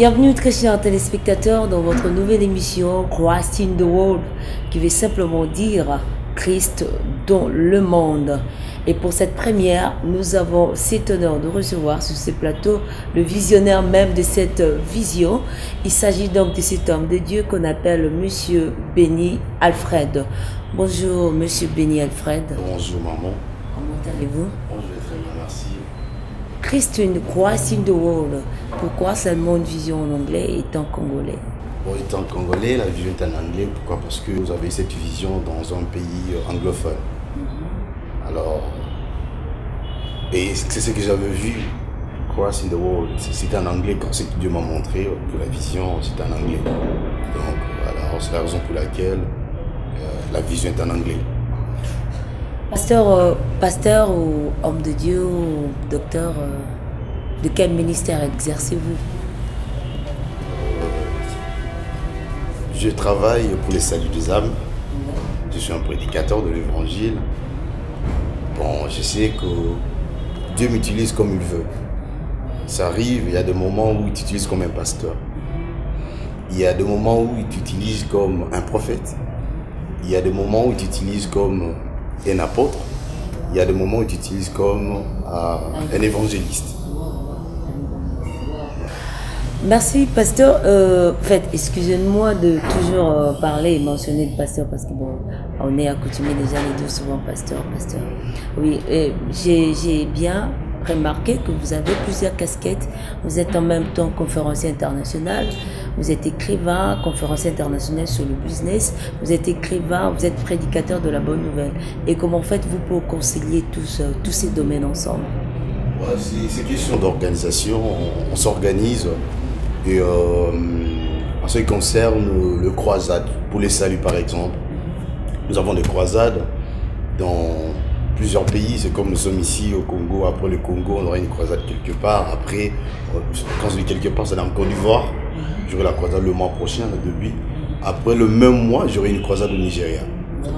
Bienvenue très chers téléspectateurs dans votre nouvelle émission Christ in the World qui veut simplement dire Christ dans le monde. Et pour cette première, nous avons cet honneur de recevoir sur ce plateau le visionnaire même de cette vision. Il s'agit donc de cet homme de Dieu qu'on appelle Monsieur Benny Alfred. Bonjour Monsieur Benny Alfred. Bonjour maman. Comment allez-vous? Je vais très bien, merci. Christ in the World. Pourquoi seulement une vision en anglais et en congolais? Bon, étant congolais, la vision est en anglais. Pourquoi? Parce que vous avez cette vision dans un pays anglophone. Alors, et c'est ce que j'avais vu, Christ in the World. C'était en anglais quand c'est que Dieu m'a montré que la vision, c'était en anglais. Donc, voilà, c'est la raison pour laquelle la vision est en anglais. Pasteur ou homme de Dieu ou docteur, de quel ministère exercez-vous? Je travaille pour les saluts des âmes. Je suis un prédicateur de l'évangile. Bon, je sais que Dieu m'utilise comme il veut. Ça arrive, il y a des moments où il t'utilise comme un pasteur. Il y a des moments où il t'utilise comme un prophète. Il y a des moments où il t'utilise comme un apôtre. Il y a des moments où il t'utilise comme un évangéliste. Merci, pasteur. En fait, excusez-moi de toujours parler et mentionner le pasteur parce que bon, on est accoutumé déjà les deux souvent pasteur. Oui, j'ai bien remarqué que vous avez plusieurs casquettes. Vous êtes en même temps conférencier international, vous êtes écrivain, conférencier international sur le business, vous êtes écrivain, vous êtes prédicateur de la bonne nouvelle. Et comment faites-vous pour concilier tous ces domaines ensemble? C'est question d'organisation, on s'organise. Et en ce qui concerne le croisade, pour les saluts par exemple, nous avons des croisades dans plusieurs pays. C'est comme nous sommes ici au Congo. Après le Congo, on aura une croisade quelque part. Après, quand je dis quelque part, c'est en Côte d'Ivoire. J'aurai la croisade le mois prochain, le début. Après le même mois, j'aurai une croisade au Nigeria.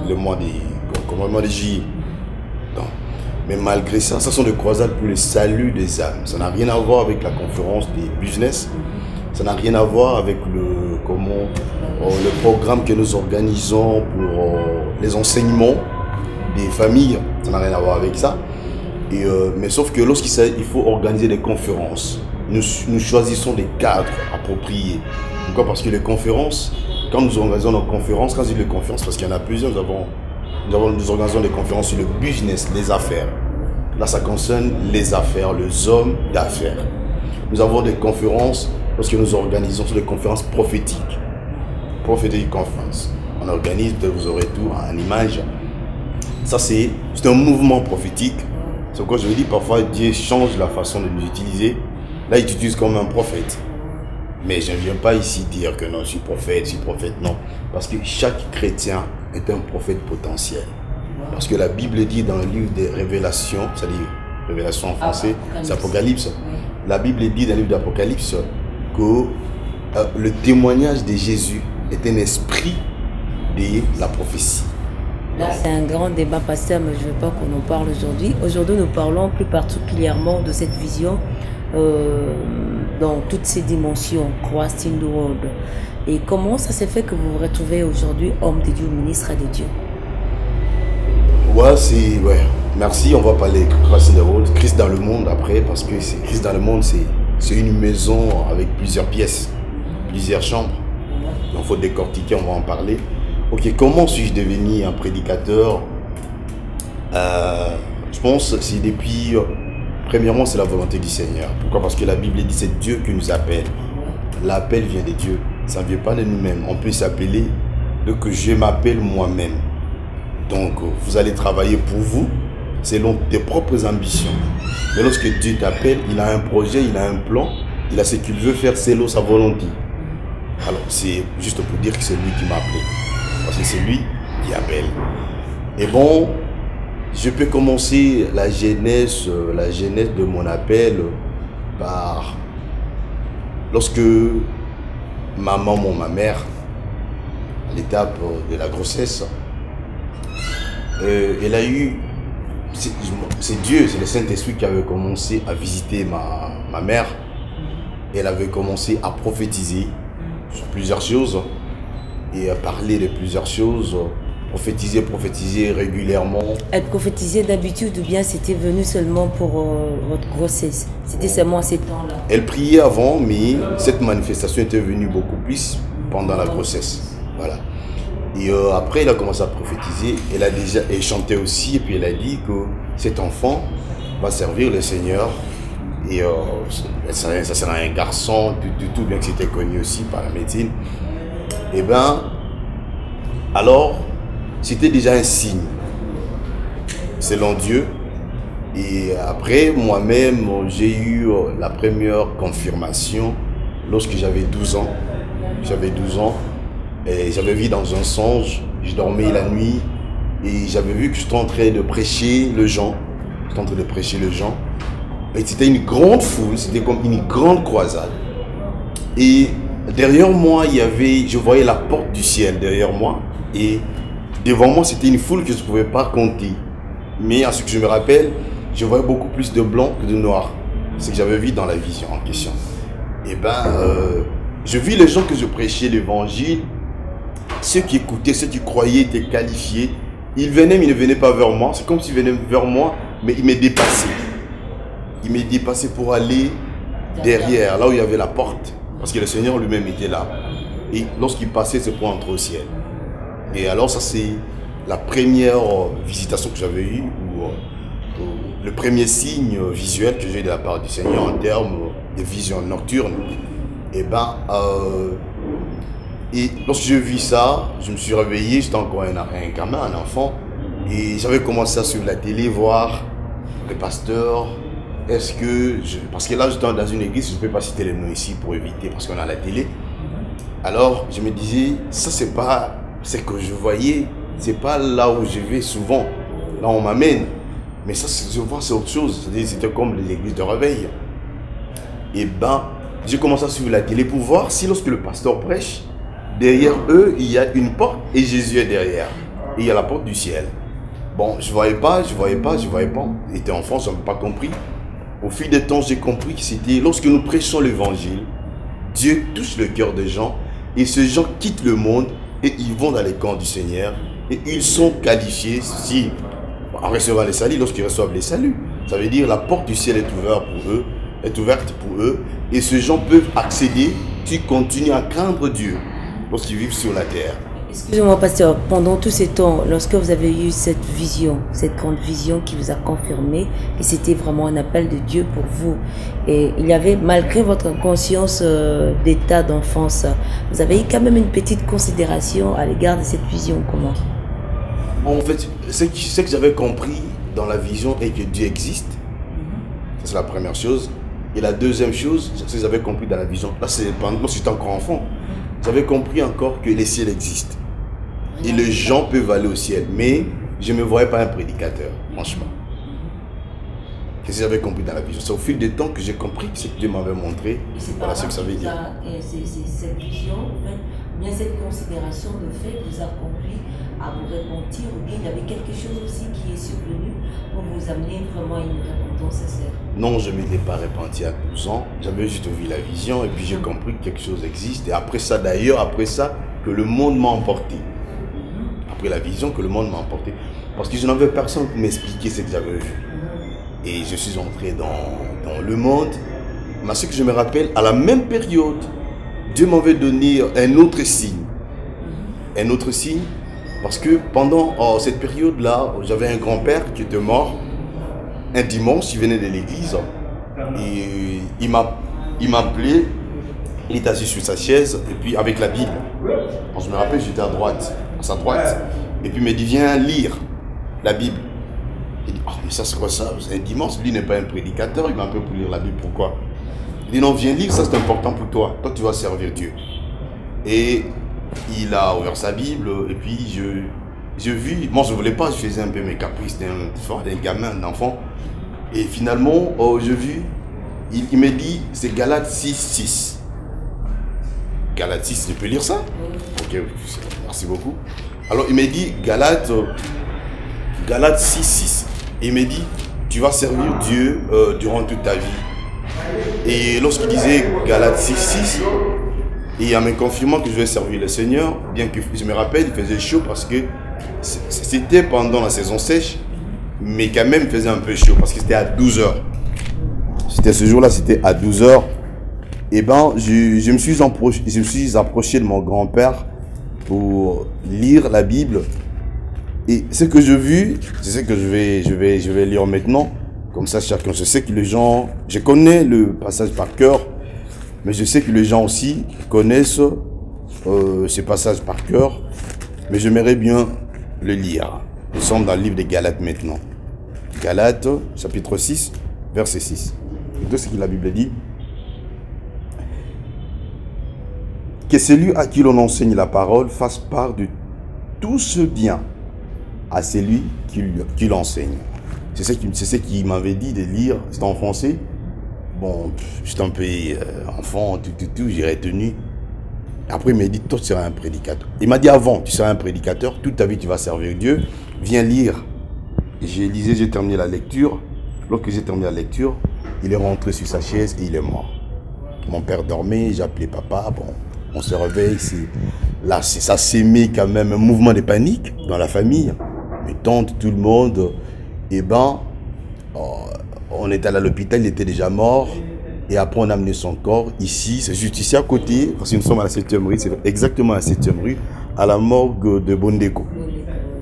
Le mois des J. Mais malgré ça, ce sont des croisades pour le salut des âmes. Ça n'a rien à voir avec la conférence des business. Ça n'a rien à voir avec le programme que nous organisons pour les enseignements des familles. Ça n'a rien à voir avec ça. Mais sauf que lorsqu'il faut organiser des conférences, nous choisissons des cadres appropriés. Pourquoi? Parce que les conférences, quand nous organisons nos conférences, quand je dis les conférences, parce qu'il y en a plusieurs, nous organisons des conférences sur le business, les affaires. Là, ça concerne les affaires, les hommes d'affaires. Nous avons des conférences, lorsque nous organisons sur des conférences prophétiques. Prophétique conférence. On organise, peut-être vous aurez tout en image. Ça, c'est un mouvement prophétique. C'est pourquoi je vous dis, parfois, Dieu change la façon de nous utiliser. Là, il t'utilise comme un prophète. Mais je ne viens pas ici dire que non, je suis prophète, non. Parce que chaque chrétien est un prophète potentiel. Parce que la Bible dit dans le livre des Révélations, c'est-à-dire Révélation en français, c'est Apocalypse. La Bible dit dans le livre d'Apocalypse que le témoignage de Jésus est un esprit de la prophétie. Là, c'est un grand débat, pasteur, mais je ne veux pas qu'on en parle aujourd'hui. Aujourd'hui, nous parlons plus particulièrement de cette vision dans toutes ses dimensions, Christ in the World. Et comment ça s'est fait que vous vous retrouvez aujourd'hui homme de Dieu, ministre de Dieu? Ouais, merci. On va parler Christ in the World, Christ dans le monde après, parce que Christ dans le monde, c'est une maison avec plusieurs pièces, plusieurs chambres. Donc, il faut décortiquer, on va en parler. Ok, comment suis-je devenu un prédicateur? Je pense que c'est depuis... Premièrement, c'est la volonté du Seigneur. Pourquoi? Parce que la Bible dit c'est Dieu qui nous appelle. L'appel vient de Dieu. Ça ne vient pas de nous-mêmes. On peut s'appeler que je m'appelle moi-même. Donc, vous allez travailler pour vous selon tes propres ambitions. Mais lorsque Dieu t'appelle, il a un projet, il a un plan, il a ce qu'il veut faire selon sa volonté. Alors, c'est juste pour dire que c'est lui qui m'a appelé. Parce que c'est lui qui appelle. Et bon, je peux commencer la genèse de mon appel par lorsque ma mère, à l'étape de la grossesse, elle a eu, c'est Dieu, c'est le Saint-Esprit qui avait commencé à visiter ma mère elle avait commencé à prophétiser sur plusieurs choses et à parler de plusieurs choses, prophétiser régulièrement. Elle prophétisait d'habitude ou bien c'était venu seulement pour votre grossesse? C'était seulement à ces temps-là? Elle priait avant, mais cette manifestation était venue beaucoup plus pendant la grossesse. Voilà. Et après, elle a commencé à prophétiser. Elle chantait aussi, et puis elle a dit que cet enfant va servir le Seigneur. Et ça sera un garçon, tout bien que c'était connu aussi par la médecine. Et bien, alors, c'était déjà un signe, selon Dieu. Et après, moi-même, j'ai eu la première confirmation lorsque j'avais 12 ans. J'avais 12 ans et j'avais vu dans un songe, je dormais la nuit et j'avais vu que j'étais en train de prêcher le Jean. J'étais en train de prêcher le Jean. Et c'était une grande foule, c'était comme une grande croisade. Et derrière moi, je voyais la porte du ciel derrière moi. Et devant moi, c'était une foule que je ne pouvais pas compter. Mais à ce que je me rappelle, je voyais beaucoup plus de blanc que de noir. C'est ce que j'avais vu dans la vision en question. Et je vis les gens que je prêchais l'évangile. Ceux qui écoutaient, ceux qui croyaient étaient qualifiés. Ils venaient, mais ils ne venaient pas vers moi. C'est comme s'ils venaient vers moi, mais ils me dépassaient. Ils me dépassaient pour aller derrière, là où il y avait la porte. Parce que le Seigneur lui-même était là. Et lorsqu'il passait, c'est pour entrer au ciel. Et alors ça, c'est la première visitation que j'avais eue, ou le premier signe visuel que j'ai eu de la part du Seigneur en termes de vision nocturne. Et lorsque j'ai vu ça, je me suis réveillé, j'étais encore un gamin, un enfant. Et j'avais commencé à suivre la télé, voir les pasteurs. Parce que là, j'étais dans une église, je ne peux pas citer les noms ici pour éviter, parce qu'on a la télé. Alors, je me disais, ça, c'est pas ce que je voyais, c'est pas là où je vais souvent, là où on m'amène. Mais ça, je vois, c'est autre chose. C'était comme l'église de réveil. Et j'ai commencé à suivre la télé pour voir si lorsque le pasteur prêche, derrière eux, il y a une porte et Jésus est derrière. Et il y a la porte du ciel. Bon, je voyais pas. J'étais enfant, je n'avais pas compris. Au fil des temps, j'ai compris que c'était lorsque nous prêchons l'évangile, Dieu touche le cœur des gens et ces gens quittent le monde et ils vont dans les camps du Seigneur et ils sont qualifiés en recevant les saluts, lorsqu'ils reçoivent les saluts. Ça veut dire la porte du ciel est ouverte pour eux et ces gens peuvent accéder, tu continues à craindre Dieu lorsqu'ils vivent sur la terre. Excusez-moi, pasteur, pendant tous ces temps, lorsque vous avez eu cette vision, cette grande vision qui vous a confirmé que c'était vraiment un appel de Dieu pour vous, et il y avait, malgré votre conscience d'état d'enfance, vous avez eu quand même une petite considération à l'égard de cette vision, comment? En fait, ce que j'avais compris dans la vision est que Dieu existe. Ça, c'est la première chose. Et la deuxième chose, c'est ce que j'avais compris dans la vision. Là, c'est pendant que j'étais encore enfant. J'avais compris encore que les ciels existent. Et les gens peuvent aller au ciel. Mais je ne me voyais pas un prédicateur, franchement. C'est ce que j'avais compris dans la vision. C'est au fil du temps que j'ai compris que ce que Dieu m'avait montré. Voilà ce que ça veut dire. C'est cette vision, en fait, bien cette considération de fait vous a conduit à vous repentir, ou bien il y avait quelque chose aussi qui est survenu pour vous amener vraiment à une repentance sincère? Non, je ne m'étais pas repenti à 12 ans. J'avais juste vu la vision et puis j'ai compris que quelque chose existe. Et après ça, que le monde m'a emporté. Après la vision, que le monde m'a emporté. Parce que je n'avais personne pour m'expliquer ce que j'avais vu. Et je suis entré dans le monde. Mais ce que je me rappelle, à la même période, Dieu m'avait donné un autre signe. Un autre signe. Parce que pendant cette période-là, j'avais un grand-père qui était mort. Un dimanche, il venait de l'église. Et il m'a appelé. Il était assis sur sa chaise, et puis avec la Bible. Alors, je me rappelle, j'étais à sa droite. Et puis il me dit, viens lire la Bible. Il dit, oh, mais ça c'est quoi ça? C'est un dimanche, lui n'est pas un prédicateur, il m'a appelé pour lire la Bible, pourquoi? Il dit, non, viens lire, ça c'est important pour toi. Toi, tu vas servir Dieu. Et il a ouvert sa Bible, et puis je vis, moi je ne voulais pas, je faisais un peu mes caprices d'un gamin, d'un enfant. Et finalement, je vis, il me dit, c'est Galates 6:6. Galates 6, je peux lire ça? Ok, merci beaucoup. Alors il me dit Galates 6:6. Et il me dit, tu vas servir Dieu durant toute ta vie. Et lorsqu'il disait Galates 6:6, et en me confirmant que je vais servir le Seigneur, bien que je me rappelle, il faisait chaud parce que c'était pendant la saison sèche, mais quand même il faisait un peu chaud parce que c'était à 12 heures. C'était ce jour-là, c'était à 12 heures. Et ben, je me suis approché de mon grand-père pour lire la Bible. Et ce que j'ai vu, c'est ce que je vais lire maintenant. Comme ça, chacun, je sais que les gens, je connais le passage par cœur, mais je sais que les gens aussi connaissent ce passage par cœur, mais j'aimerais bien le lire. Nous sommes dans le livre des Galates maintenant. Galates, chapitre 6, verset 6. Et ce que la Bible dit. Que celui à qui l'on enseigne la parole fasse part de tout ce bien à celui qui l'enseigne. C'est ce qu'il m'avait dit de lire. C'était en français. Bon, j'étais un peu enfant, tout, j'ai retenu. Après, il m'a dit, toi, tu seras un prédicateur. Il m'a dit avant, tu seras un prédicateur, toute ta vie, tu vas servir Dieu. Viens lire. J'ai terminé la lecture. Lorsque j'ai terminé la lecture, il est rentré sur sa chaise et il est mort. Mon père dormait, j'ai appelé papa. Bon, on se réveille. Là, ça s'est mis quand même un mouvement de panique dans la famille. Mes tantes, tout le monde. Et ben, on est allé à l'hôpital, il était déjà mort. Et après, on a amené son corps ici. C'est juste ici à côté, parce que nous sommes à la 7e rue. C'est exactement à la 7e rue, à la morgue de Bondeko.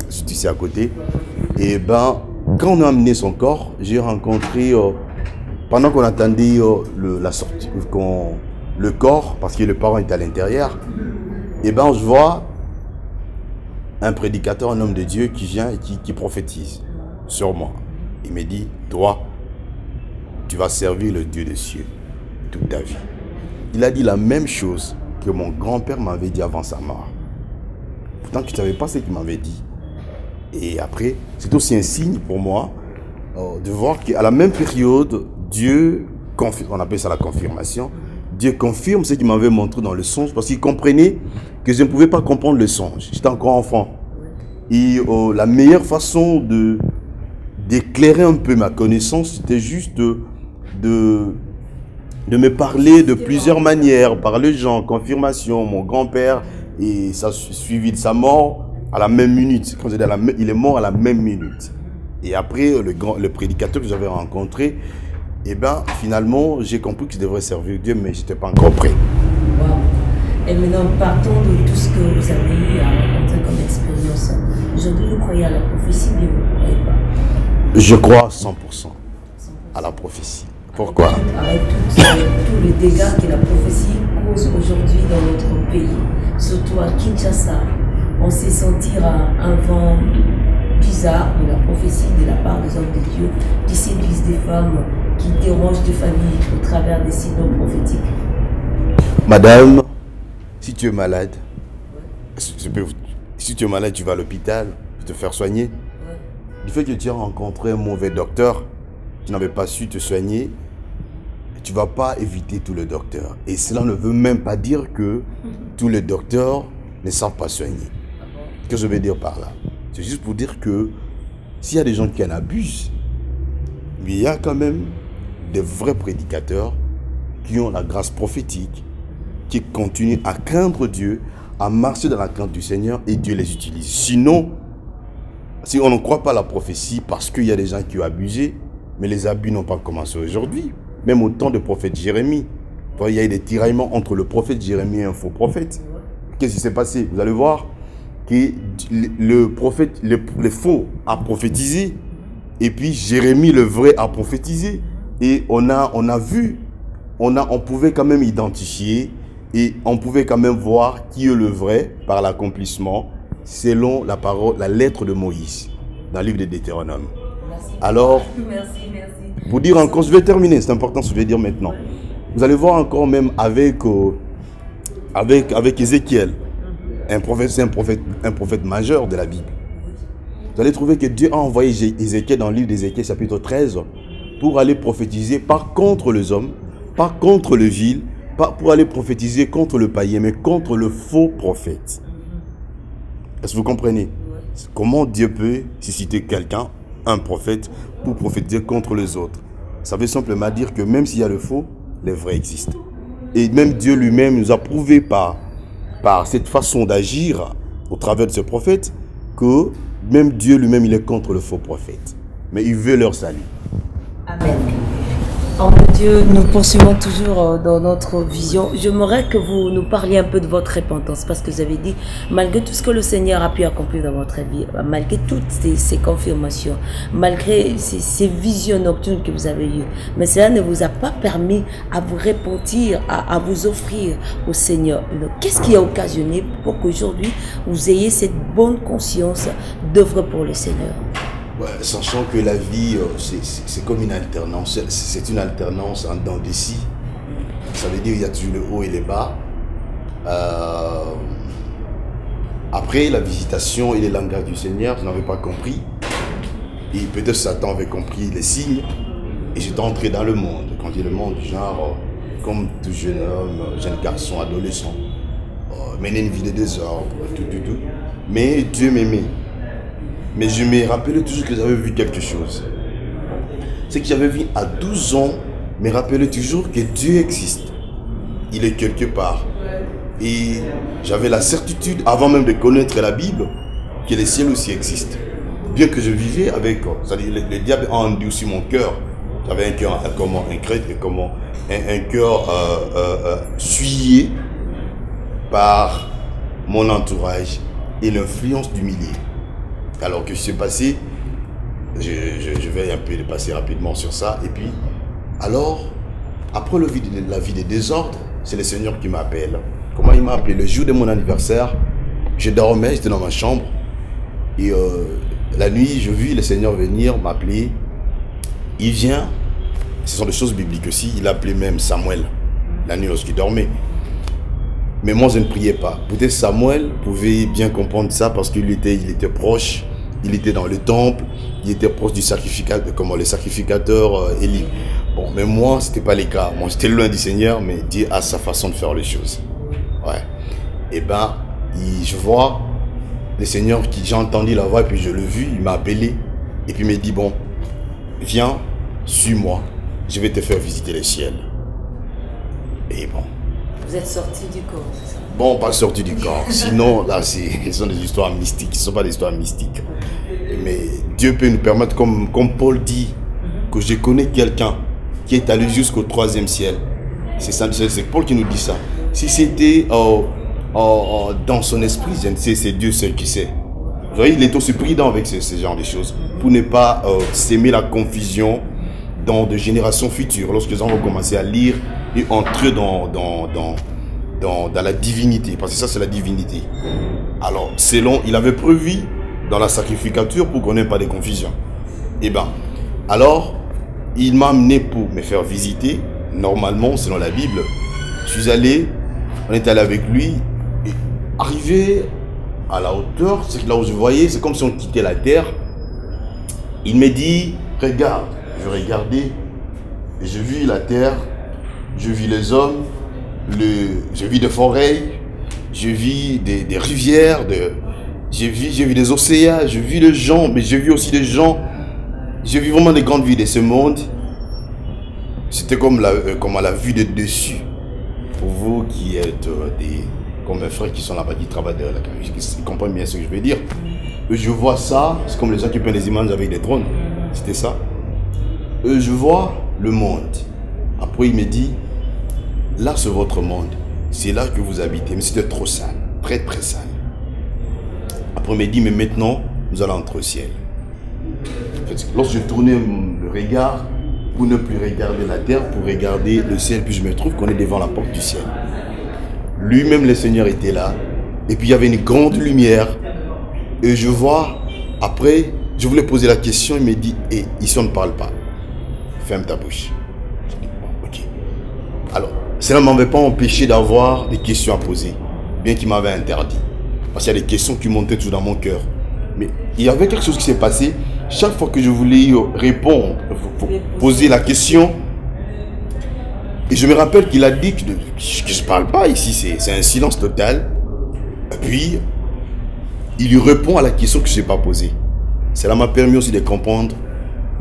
C'est ici à côté. Et ben, quand on a amené son corps, j'ai rencontré, pendant qu'on attendait la sortie, le corps, parce que le parent était à l'intérieur, et ben, je vois un prédicateur, un homme de Dieu qui vient et qui prophétise sur moi. Il me dit, toi, tu vas servir le Dieu des cieux toute ta vie. Il a dit la même chose que mon grand-père m'avait dit avant sa mort. Pourtant, je ne savais pas ce qu'il m'avait dit. Et après, c'est aussi un signe pour moi de voir qu'à la même période, Dieu, on appelle ça la confirmation, Dieu confirme ce qu'il m'avait montré dans le songe parce qu'il comprenait que je ne pouvais pas comprendre le songe. J'étais encore enfant. Et la meilleure façon d'éclairer un peu ma connaissance, c'était juste de me parler de plusieurs manières, par les gens, confirmation, mon grand-père, et ça suivi de sa mort à la même minute. Quand il est mort à la même minute. Et après, le prédicateur que j'avais rencontré, et ben finalement, j'ai compris que je devrais servir Dieu, mais je n'étais pas encore prêt. Wow. Et maintenant, partons de tout ce que vous avez eu à rencontrer comme expérience. Aujourd'hui, vous croyez à la prophétie, mais vous ne croyez pas? Je crois 100% à la prophétie. Pourquoi? Avec tous les dégâts que la prophétie cause aujourd'hui dans notre pays, surtout à Kinshasa, on sait sentir un vent bizarre de la prophétie de la part des hommes de Dieu qui séduisent des femmes, qui dérangent des familles au travers des signes prophétiques. Madame, si tu es malade, si tu es malade, tu vas à l'hôpital pour te faire soigner. Du fait que tu as rencontré un mauvais docteur qui n'avait pas su te soigner, tu ne vas pas éviter tous les docteurs. Et cela ne veut même pas dire que tous les docteurs ne savent pas soigner. Qu'est-ce que je veux dire par là? C'est juste pour dire que s'il y a des gens qui en abusent, mais il y a quand même des vrais prédicateurs qui ont la grâce prophétique, qui continuent à craindre Dieu, à marcher dans la crainte du Seigneur et Dieu les utilise. Sinon, si on ne croit pas à la prophétie parce qu'il y a des gens qui ont abusé, mais les abus n'ont pas commencé aujourd'hui. Même au temps du prophète Jérémie, il y a eu des tiraillements entre le prophète Jérémie et un faux prophète. Qu'est-ce qui s'est passé? Vous allez voir que le prophète, le faux a prophétisé, et puis Jérémie, le vrai, a prophétisé. Et on pouvait quand même identifier, et on pouvait quand même voir qui est le vrai par l'accomplissement, selon la parole, la lettre de Moïse, dans le livre de Deutéronome. Merci. Alors, merci. Pour dire encore, je vais terminer, c'est important ce que je vais dire maintenant. Vous allez voir encore même avec Ézéchiel, un prophète majeur de la Bible. Vous allez trouver que Dieu a envoyé Ézéchiel dans le livre d'Ézéchiel chapitre 13 pour aller prophétiser, pas contre les hommes, pas contre le vil, pas pour aller prophétiser contre le païen, mais contre le faux prophète. Est-ce que vous comprenez? Comment Dieu peut susciter quelqu'un, un prophète, pour prophétiser contre les autres? ça veut simplement dire que même s'il y a le faux, les vrais existent. Et même Dieu lui-même nous a prouvé par cette façon d'agir au travers de ce prophète que même Dieu lui-même, il est contre le faux prophète. Mais il veut leur salut. Amen. Oh mon Dieu, nous poursuivons toujours dans notre vision. J'aimerais que vous nous parliez un peu de votre repentance, parce que vous avez dit, malgré tout ce que le Seigneur a pu accomplir dans votre vie, malgré toutes ces confirmations, malgré ces visions nocturnes que vous avez eues, mais cela ne vous a pas permis à vous repentir, à vous offrir au Seigneur. Qu'est-ce qui a occasionné pour qu'aujourd'hui vous ayez cette bonne conscience d'œuvre pour le Seigneur? Ouais, sachant que la vie, c'est comme une alternance. C'est une alternance en dents de scie. Ça veut dire qu'il y a toujours le haut et les bas. Après la visitation et les langages du Seigneur, je n'avais pas compris. Et peut-être Satan avait compris les signes. Et j'étais entré dans le monde. Quand je dis le monde, genre, comme tout jeune homme, jeune garçon, adolescent. Mener une vie de désordre, tout. Mais Dieu m'aimait. Mais je me rappelais toujours que j'avais vu quelque chose. C'est que j'avais vu à 12 ans, me rappelais toujours que Dieu existe. Il est quelque part. Et j'avais la certitude, avant même de connaître la Bible, que les ciels aussi existent. Bien que je vivais avec, c'est-à-dire le diable a endurci mon cœur. J'avais un cœur un cœur souillé par mon entourage et l'influence du milieu. Alors que je suis passé, je vais un peu passer rapidement sur ça. Et puis, alors, après la vie des désordres, c'est le Seigneur qui m'appelle. Comment il m'a appelé? Le jour de mon anniversaire, je dormais, j'étais dans ma chambre. Et la nuit, je vis le Seigneur venir m'appeler. Il vient, ce sont des choses bibliques aussi, il appelait même Samuel, la nuit lorsqu'il dormait. Mais moi, je ne priais pas. Peut-être Samuel pouvait bien comprendre ça parce qu'il était proche. Il était dans le temple, il était proche du sacrificateur, comme le sacrificateur Élie. Bon, mais moi, ce n'était pas le cas. Moi, j'étais loin du Seigneur, mais Dieu a sa façon de faire les choses. Ouais. Et ben, je vois le Seigneur, j'ai entendu la voix, et puis je l'ai vu, il m'a appelé. Et puis il m'a dit, bon, viens, suis-moi, je vais te faire visiter le ciel. Et bon. Vous êtes sorti du corps, c'est ça? Bon, pas sorti du corps. Sinon, là, ce sont des histoires mystiques. Ce ne sont pas des histoires mystiques. Mais Dieu peut nous permettre, comme Paul dit, que je connais quelqu'un qui est allé jusqu'au 3e ciel. C'est Paul qui nous dit ça. Si c'était dans son esprit, je ne sais, c'est Dieu seul qui sait. Vous voyez, il est aussi prudent avec ce genre de choses. Pour ne pas s'aimer la confusion dans de générations futures. Lorsque les gens vont commencer à lire et entrer dans la divinité, parce que ça c'est la divinité. Alors, il avait prévu dans la sacrificature pour qu'on n'ait pas de confusion. Et bien, alors, il m'a amené pour me faire visiter. Normalement, selon la Bible, on est allé avec lui, et arrivé à la hauteur, c'est là où je voyais, c'est comme si on quittait la terre. Il me dit, regarde. Je regardais, et je vis la terre, je vis les hommes, je vis des forêts, je vis des rivières, je vis des océans, je vis les gens, mais je vis aussi des gens. Je vis vraiment des grandes vies de ce monde. C'était comme à la vue de dessus. Pour vous qui êtes comme mes frères qui sont là-bas, qui travaillent là, ils comprennent bien ce que je veux dire. Je vois ça, c'est comme les gens qui prennent des images avec des drones. C'était ça. Je vois le monde. Après, il me dit, là, c'est votre monde. C'est là que vous habitez. Mais c'était trop sale. Très, très sale. Après, il me dit, mais maintenant, nous allons entrer au ciel. Lorsque je tournais le regard, pour ne plus regarder la terre, pour regarder le ciel, puis je me trouve qu'on est devant la porte du ciel. Lui-même, le Seigneur était là. Et puis, il y avait une grande lumière. Et je vois, après, je voulais poser la question, il me dit, ici, on ne parle pas. Ferme ta bouche. Je dis, bon, ok. Alors, cela ne m'avait pas empêché d'avoir des questions à poser, bien qu'il m'avait interdit. Parce qu'il y a des questions qui montaient toujours dans mon cœur. Mais il y avait quelque chose qui s'est passé. Chaque fois que je voulais répondre, poser la question, et je me rappelle qu'il a dit que je ne parle pas ici, c'est un silence total. Et puis, il lui répond à la question que je n'ai pas posée. Cela m'a permis aussi de comprendre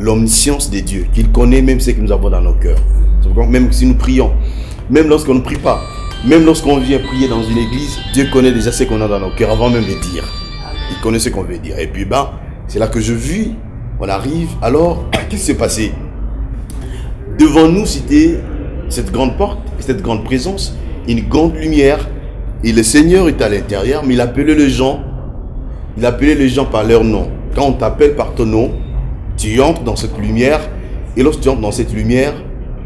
l'omniscience de Dieu, qu'il connaît même ce que nous avons dans nos cœurs. Même si nous prions, même lorsqu'on ne prie pas, même lorsqu'on vient prier dans une église, Dieu connaît déjà ce qu'on a dans nos cœurs avant même de dire. Il connaît ce qu'on veut dire. Et puis c'est là que je vis, on arrive, alors, qu'est-ce qui s'est passé? Devant nous, c'était cette grande porte, cette grande présence, une grande lumière, et le Seigneur est à l'intérieur, mais il appelait les gens par leur nom. Quand on t'appelle par ton nom, tu entres dans cette lumière, et lorsque tu entres dans cette lumière,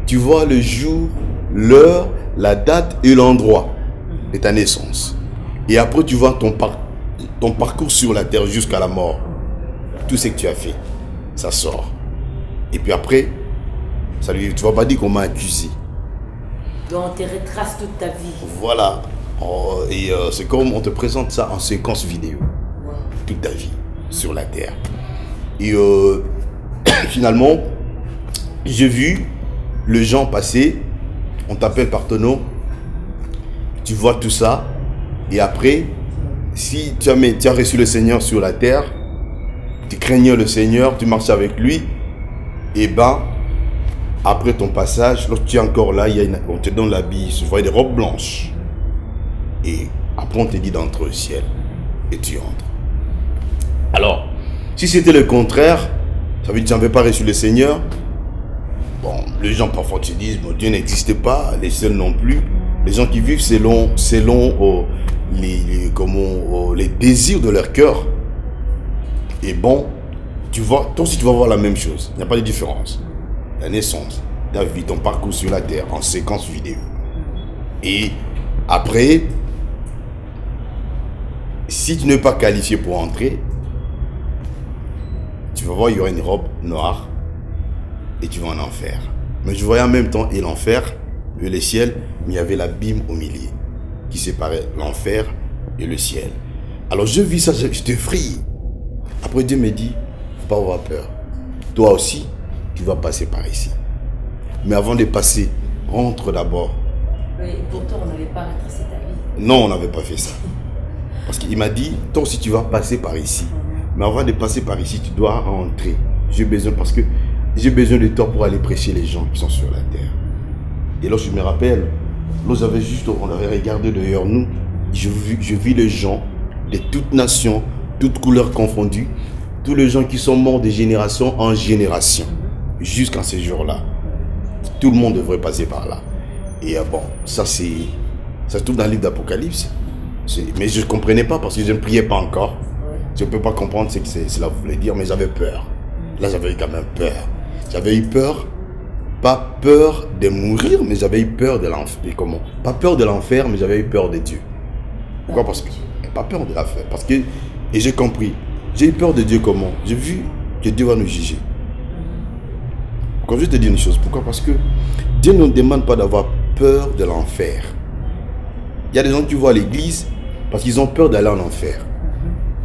tu vois le jour, l'heure, la date et l'endroit de ta naissance. Et après, tu vois ton parcours sur la terre jusqu'à la mort. Tout ce que tu as fait, ça sort. Et puis après, tu ne vas pas dire qu'on m'a accusé. Donc on te retrace toute ta vie. Voilà. Et c'est comme on te présente ça en séquence vidéo. Wow. Toute ta vie sur la terre. Et finalement, j'ai vu le gens passer. On t'appelle par ton nom. Tu vois tout ça. Et après, si tu as reçu le Seigneur sur la terre, tu craignais le Seigneur, tu marches avec lui, et après ton passage, lorsque tu es encore là, on te donne l'habit, tu vois des robes blanches. Et après on te dit d'entrer au ciel. Et tu entres. Alors, si c'était le contraire, ça veut dire que tu n'avais pas reçu le Seigneur. Bon, les gens parfois te disent, bon, Dieu n'existe pas, les seuls non plus. Les gens qui vivent selon les désirs de leur cœur. Et bon, tu vois, toi aussi tu vas voir la même chose. Il n'y a pas de différence. La naissance, ta vie, ton parcours sur la terre en séquence vidéo. Et après, si tu n'es pas qualifié pour entrer, tu vas voir, il y aura une robe noire et tu vas en enfer. Mais je voyais en même temps et l'enfer, et le ciel, mais il y avait l'abîme au milieu qui séparait l'enfer et le ciel. Alors je vis ça, je te frie. Après Dieu me dit, faut pas avoir peur. Toi aussi, tu vas passer par ici. Mais avant de passer, rentre d'abord. Oui, pourtant on n'avait pas retracé ta vie. Non, on n'avait pas fait ça. Parce qu'il m'a dit, toi aussi tu vas passer par ici. Mais avant de passer par ici, tu dois rentrer. J'ai besoin, parce que j'ai besoin de toi pour aller prêcher les gens qui sont sur la terre. Et lorsque je me rappelle, lorsque on avait regardé derrière nous, je vis les gens de toutes nations, toutes couleurs confondues, tous les gens qui sont morts de génération en génération, jusqu'à ce jour-là. Tout le monde devrait passer par là. Et bon, ça se trouve dans le livre d'Apocalypse. Mais je ne comprenais pas parce que je ne priais pas encore. Je ne peux pas comprendre ce que cela voulait dire, mais j'avais peur. Là, j'avais eu quand même peur. J'avais eu peur, pas peur de mourir, mais j'avais eu peur de l'enfer. Comment? Pas peur de l'enfer, mais j'avais eu peur de Dieu. Pourquoi? Parce que pas peur de l'enfer. Parce que, et j'ai compris, j'ai eu peur de Dieu comment? J'ai vu que Dieu va nous juger. Quand je te dis une chose, pourquoi? Parce que Dieu ne nous demande pas d'avoir peur de l'enfer. Il y a des gens qui vont à l'église parce qu'ils ont peur d'aller en enfer.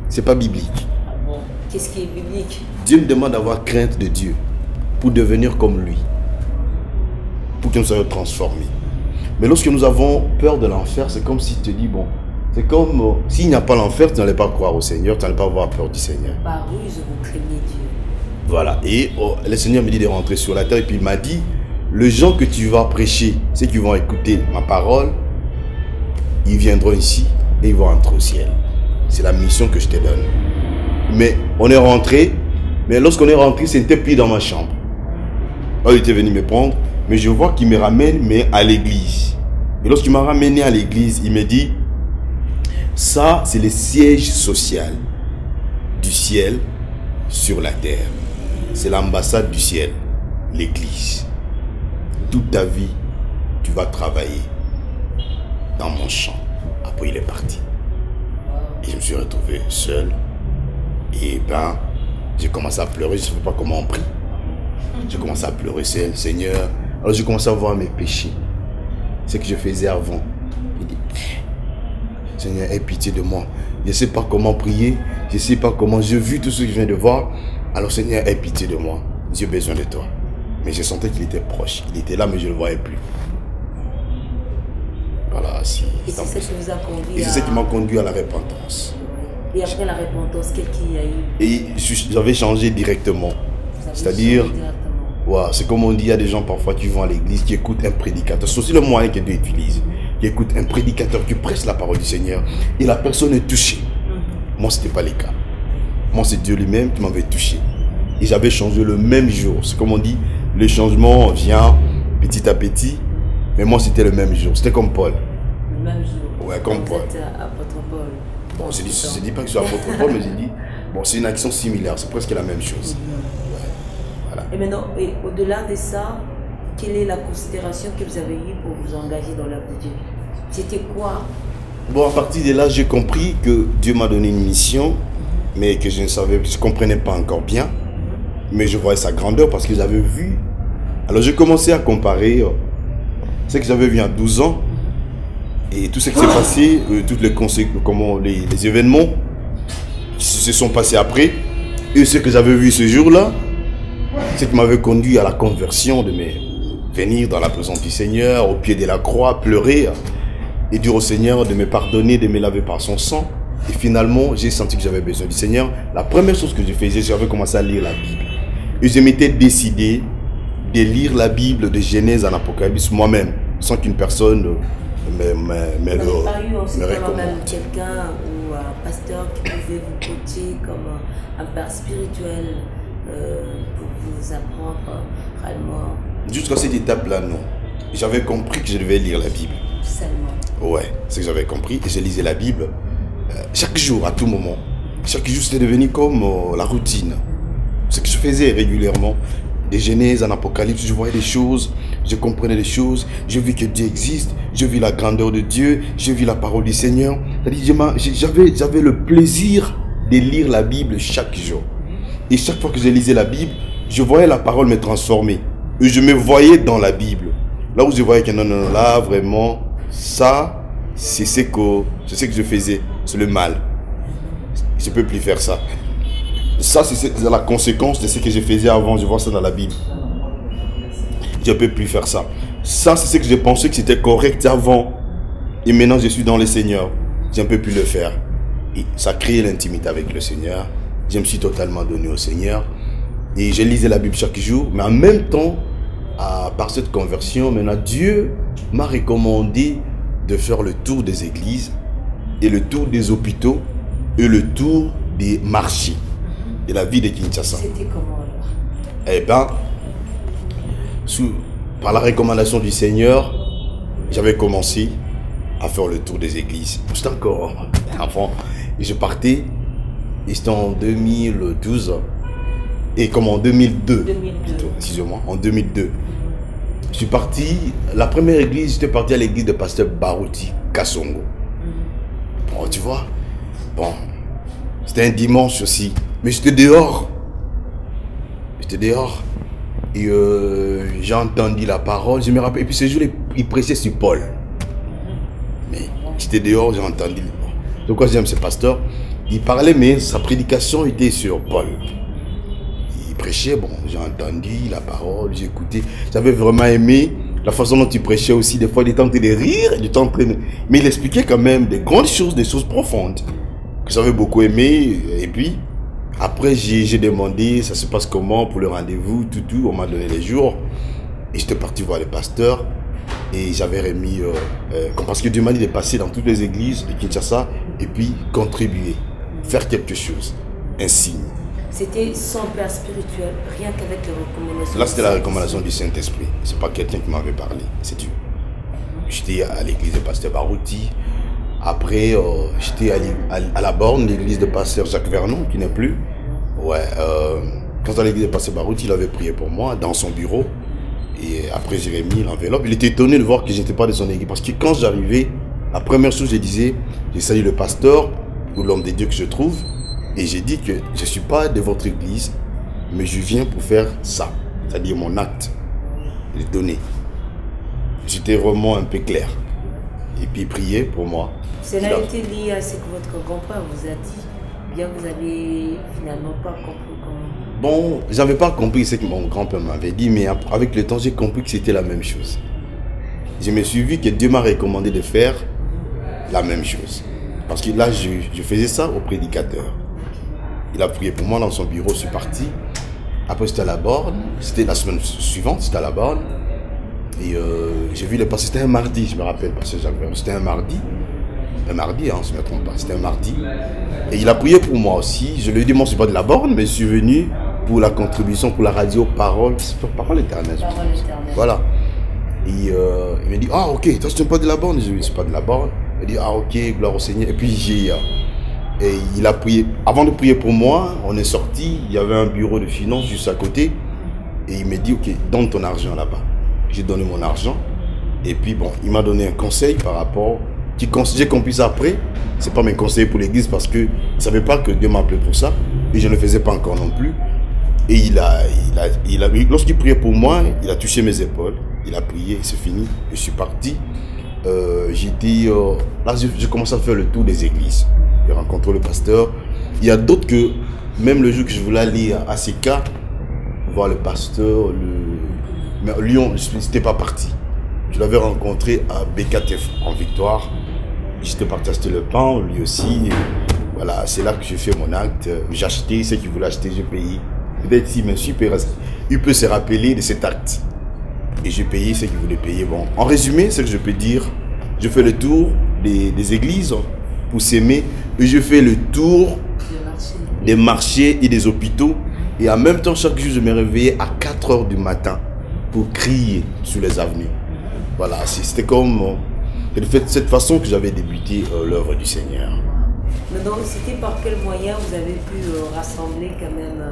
C'est pas biblique. Ah bon? Qu'est-ce qui est biblique? Dieu me demande d'avoir crainte de Dieu pour devenir comme lui, pour que nous soyons transformés. Mais lorsque nous avons peur de l'enfer, c'est comme si tu te dis, bon, c'est comme s'il n'y a pas l'enfer, tu n'allais pas croire au Seigneur, tu n'allais pas avoir peur du Seigneur. Par ruse, vous craignez Dieu. Voilà, et le Seigneur me dit de rentrer sur la terre, et puis il m'a dit, les gens que tu vas prêcher, ceux qui vont écouter ma parole, ils viendront ici et ils vont entrer au ciel. C'est la mission que je te donne. Mais on est rentré, mais lorsqu'on est rentré, ce n'était plus dans ma chambre. Il était venu me prendre, mais je vois qu'il me ramène mais à l'église. Et lorsqu'il m'a ramené à l'église, il me dit, ça c'est le siège social du ciel sur la terre. C'est l'ambassade du ciel, l'église. Toute ta vie, tu vas travailler dans mon champ. Après, il est parti. Et je me suis retrouvé seul. Et j'ai commencé à pleurer. Je ne sais pas comment on prie. J'ai commencé à pleurer, Seigneur. Alors j'ai commencé à voir mes péchés. Ce que je faisais avant. Il dit, Seigneur, aie pitié de moi. Je ne sais pas comment prier. Je ne sais pas comment. J'ai vu tout ce que je viens de voir. Alors Seigneur, aie pitié de moi. J'ai besoin de toi. Mais je sentais qu'il était proche. Il était là, mais je ne le voyais plus. Voilà. Et c'est ça qui vous a conduit c'est ça qui m'a conduit à la repentance. Et après la repentance, qu'est-ce qu'il y a eu? Et j'avais changé directement. C'est-à-dire, ouais, c'est comme on dit, il y a des gens parfois qui vont à l'église, qui écoutent un prédicateur. C'est aussi le moyen que Dieu utilise. Qui écoute un prédicateur qui prêche la parole du Seigneur et la personne est touchée. Moi, ce n'était pas le cas. Moi, c'est Dieu lui-même qui m'avait touché. Et j'avais changé le même jour. C'est comme on dit, le changement vient petit à petit. Mais moi, c'était le même jour. C'était comme Paul. Le même jour. Ouais, comme Paul. Vous êtes apôtre Paul. Bon, je ne dis pas que je suis apôtre Paul, mais j'ai dit, bon, c'est une action similaire. C'est presque la même chose. Ouais. Voilà. Et maintenant, au-delà de ça, quelle est la considération que vous avez eue pour vous engager dans l'œuvre de Dieu? C'était quoi? Bon, à partir de là, j'ai compris que Dieu m'a donné une mission, mais que je ne comprenais pas encore bien. Mais je voyais sa grandeur parce que j'avais vu. Alors, j'ai commencé à comparer ce que j'avais vu à 12 ans et tout ce qui s'est passé, toutes les conséquences, comment les événements qui se sont passés après, et ce que j'avais vu ce jour-là, ce qui m'avait conduit à la conversion, de venir dans la présence du Seigneur, au pied de la croix, pleurer et dire au Seigneur de me pardonner, de me laver par son sang. Et finalement, j'ai senti que j'avais besoin du Seigneur. La première chose que je faisais, j'avais commencé à lire la Bible. Et je m'étais décidé de lire la Bible de Genèse à l'Apocalypse moi-même, sans qu'une personne me recommande. Même quelqu'un ou un pasteur qui pouvait vous coacher comme un père spirituel pour vous apprendre réellement. Jusqu'à cette étape-là, non. J'avais compris que je devais lire la Bible. Seulement. Ouais, c'est que j'avais compris. Et je lisais la Bible chaque jour, à tout moment. Chaque jour, c'était devenu comme la routine. Ce que je faisais régulièrement. Des Genèse en Apocalypse, je voyais des choses, je comprenais des choses, je vis que Dieu existe, je vis la grandeur de Dieu, je vis la parole du Seigneur. C'est-à-dire, j'avais le plaisir de lire la Bible chaque jour. Et chaque fois que je lisais la Bible, je voyais la parole me transformer. Et je me voyais dans la Bible. Là où je voyais que non, là, vraiment, ça, c'est ce que je faisais. C'est le mal. Je ne peux plus faire ça. Ça, c'est la conséquence de ce que je faisais avant. Je vois ça dans la Bible. Je ne peux plus faire ça. Ça, c'est ce que je pensais que c'était correct avant. Et maintenant, je suis dans le Seigneur. Je ne peux plus le faire. Et ça a créé l'intimité avec le Seigneur. Je me suis totalement donné au Seigneur. Et je lisais la Bible chaque jour. Mais en même temps, par cette conversion, maintenant, Dieu m'a recommandé de faire le tour des églises et le tour des hôpitaux et le tour des marchés de la ville de Kinshasa. C'était comment alors? Eh bien, par la recommandation du Seigneur, j'avais commencé à faire le tour des églises. J'étais encore enfant et je partais, et c'était en 2012, et comme en 2002, plutôt, excusez-moi, en 2002. Je suis parti, la première église, j'étais parti à l'église de pasteur Barouti Kassongo. Bon, tu vois, bon, c'était un dimanche aussi, mais j'étais dehors. Et j'ai entendu la parole, je me rappelle. Et puis ce jour, il prêchait sur Paul. Mais j'étais dehors, j'ai entendu. Donc quand j'aime ce pasteur, il parlait, mais sa prédication était sur Paul. Il prêchait, bon, j'ai entendu la parole, j'ai écouté. J'avais vraiment aimé la façon dont il prêchait aussi. Des fois, il était en train de rire, il était en train de... Mais il expliquait quand même des grandes choses, des choses profondes, que j'avais beaucoup aimé. Et puis, après, j'ai demandé, ça se passe comment pour le rendez-vous, tout. On m'a donné les jours. Et j'étais parti voir le pasteur. Et j'avais remis... parce que Dieu m'a dit de passer dans toutes les églises de Kinshasa et puis contribuer, faire quelque chose, un signe. C'était son père spirituel, rien qu'avec les recommandations. Là, c'était la recommandation du Saint-Esprit. C'est pas quelqu'un qui m'avait parlé, c'est Dieu. J'étais à l'église de pasteur Barouti. Après, j'étais à la borne, l'église de pasteur Jacques Vernon, qui n'est plus. Ouais, quand à l'église de pasteur Barouti, il avait prié pour moi dans son bureau. Et après, j'ai remis l'enveloppe. Il était étonné de voir que je n'étais pas de son église. Parce que quand j'arrivais, la première chose que je disais, j'ai salué le pasteur ou l'homme de Dieu que je trouve. Et j'ai dit que je ne suis pas de votre église, mais je viens pour faire ça. C'est-à-dire mon acte, les donner. J'étais vraiment un peu clair. Et puis prier pour moi. Cela a été lié à ce que votre grand-père vous a dit. Bien, vous avez finalement pas compris comment. Bon, j'avais pas compris ce que mon grand-père m'avait dit, mais avec le temps, j'ai compris que c'était la même chose. Je me suis vu que Dieu m'a recommandé de faire la même chose. Parce que là, je faisais ça au prédicateur. Il a prié pour moi dans son bureau, je suis parti. Après, j'étais à la borne. C'était la semaine suivante, c'était à la borne. Et j'ai vu les passes. C'était un mardi, je me rappelle, parce que c'était un mardi. Un mardi, hein, si je ne me trompe pas. C'était un mardi. Et il a prié pour moi aussi. Je lui ai dit, moi, je ne suis pas de la borne, mais je suis venu pour la contribution, pour la radio Parole. C'est Parole éternelle. Parole éternelle. Voilà. Et il m'a dit, ah, ok, toi, tu n'es pas de la borne. Je lui ai dit, je ne suis pas de la borne. Il a dit, ah, ok, gloire au Seigneur. Et puis, et il a prié. Avant de prier pour moi, on est sorti. Il y avait un bureau de finances juste à côté. Et il m'a dit, ok, donne ton argent là-bas. J'ai donné mon argent. Et puis, bon, il m'a donné un conseil par rapport. J'ai compris ça après. Ce n'est pas mes conseils pour l'église parce que je ne savais pas que Dieu m'appelait pour ça. Et je ne le faisais pas encore non plus. Et lorsqu'il priait pour moi, il a touché mes épaules. Il a prié, c'est fini. Je suis parti. Là, j'ai commencé à faire le tour des églises. J'ai rencontré le pasteur. Il y a d'autres que, même le jour que je voulais aller à ACK, voir le pasteur, mais Lyon, je n'étais pas parti. Je l'avais rencontré à BKTF en Victoire. J'étais parti acheter le pain, lui aussi. Et voilà, c'est là que j'ai fait mon acte. J'ai acheté, ceux qui voulaient acheter, j'ai payé. Peut-être si monsieur il peut se rappeler de cet acte. Et j'ai payé ceux qui voulaient payer. Bon, en résumé, ce que je peux dire, je fais le tour des églises pour s'aimer. Et je fais le tour des marchés et des hôpitaux. Et en même temps, chaque jour, je me réveillais à 4 h du matin pour crier sur les avenues. Voilà, c'était comme de cette façon que j'avais débuté l'œuvre du Seigneur. Mais donc, c'était par quel moyen vous avez pu rassembler quand même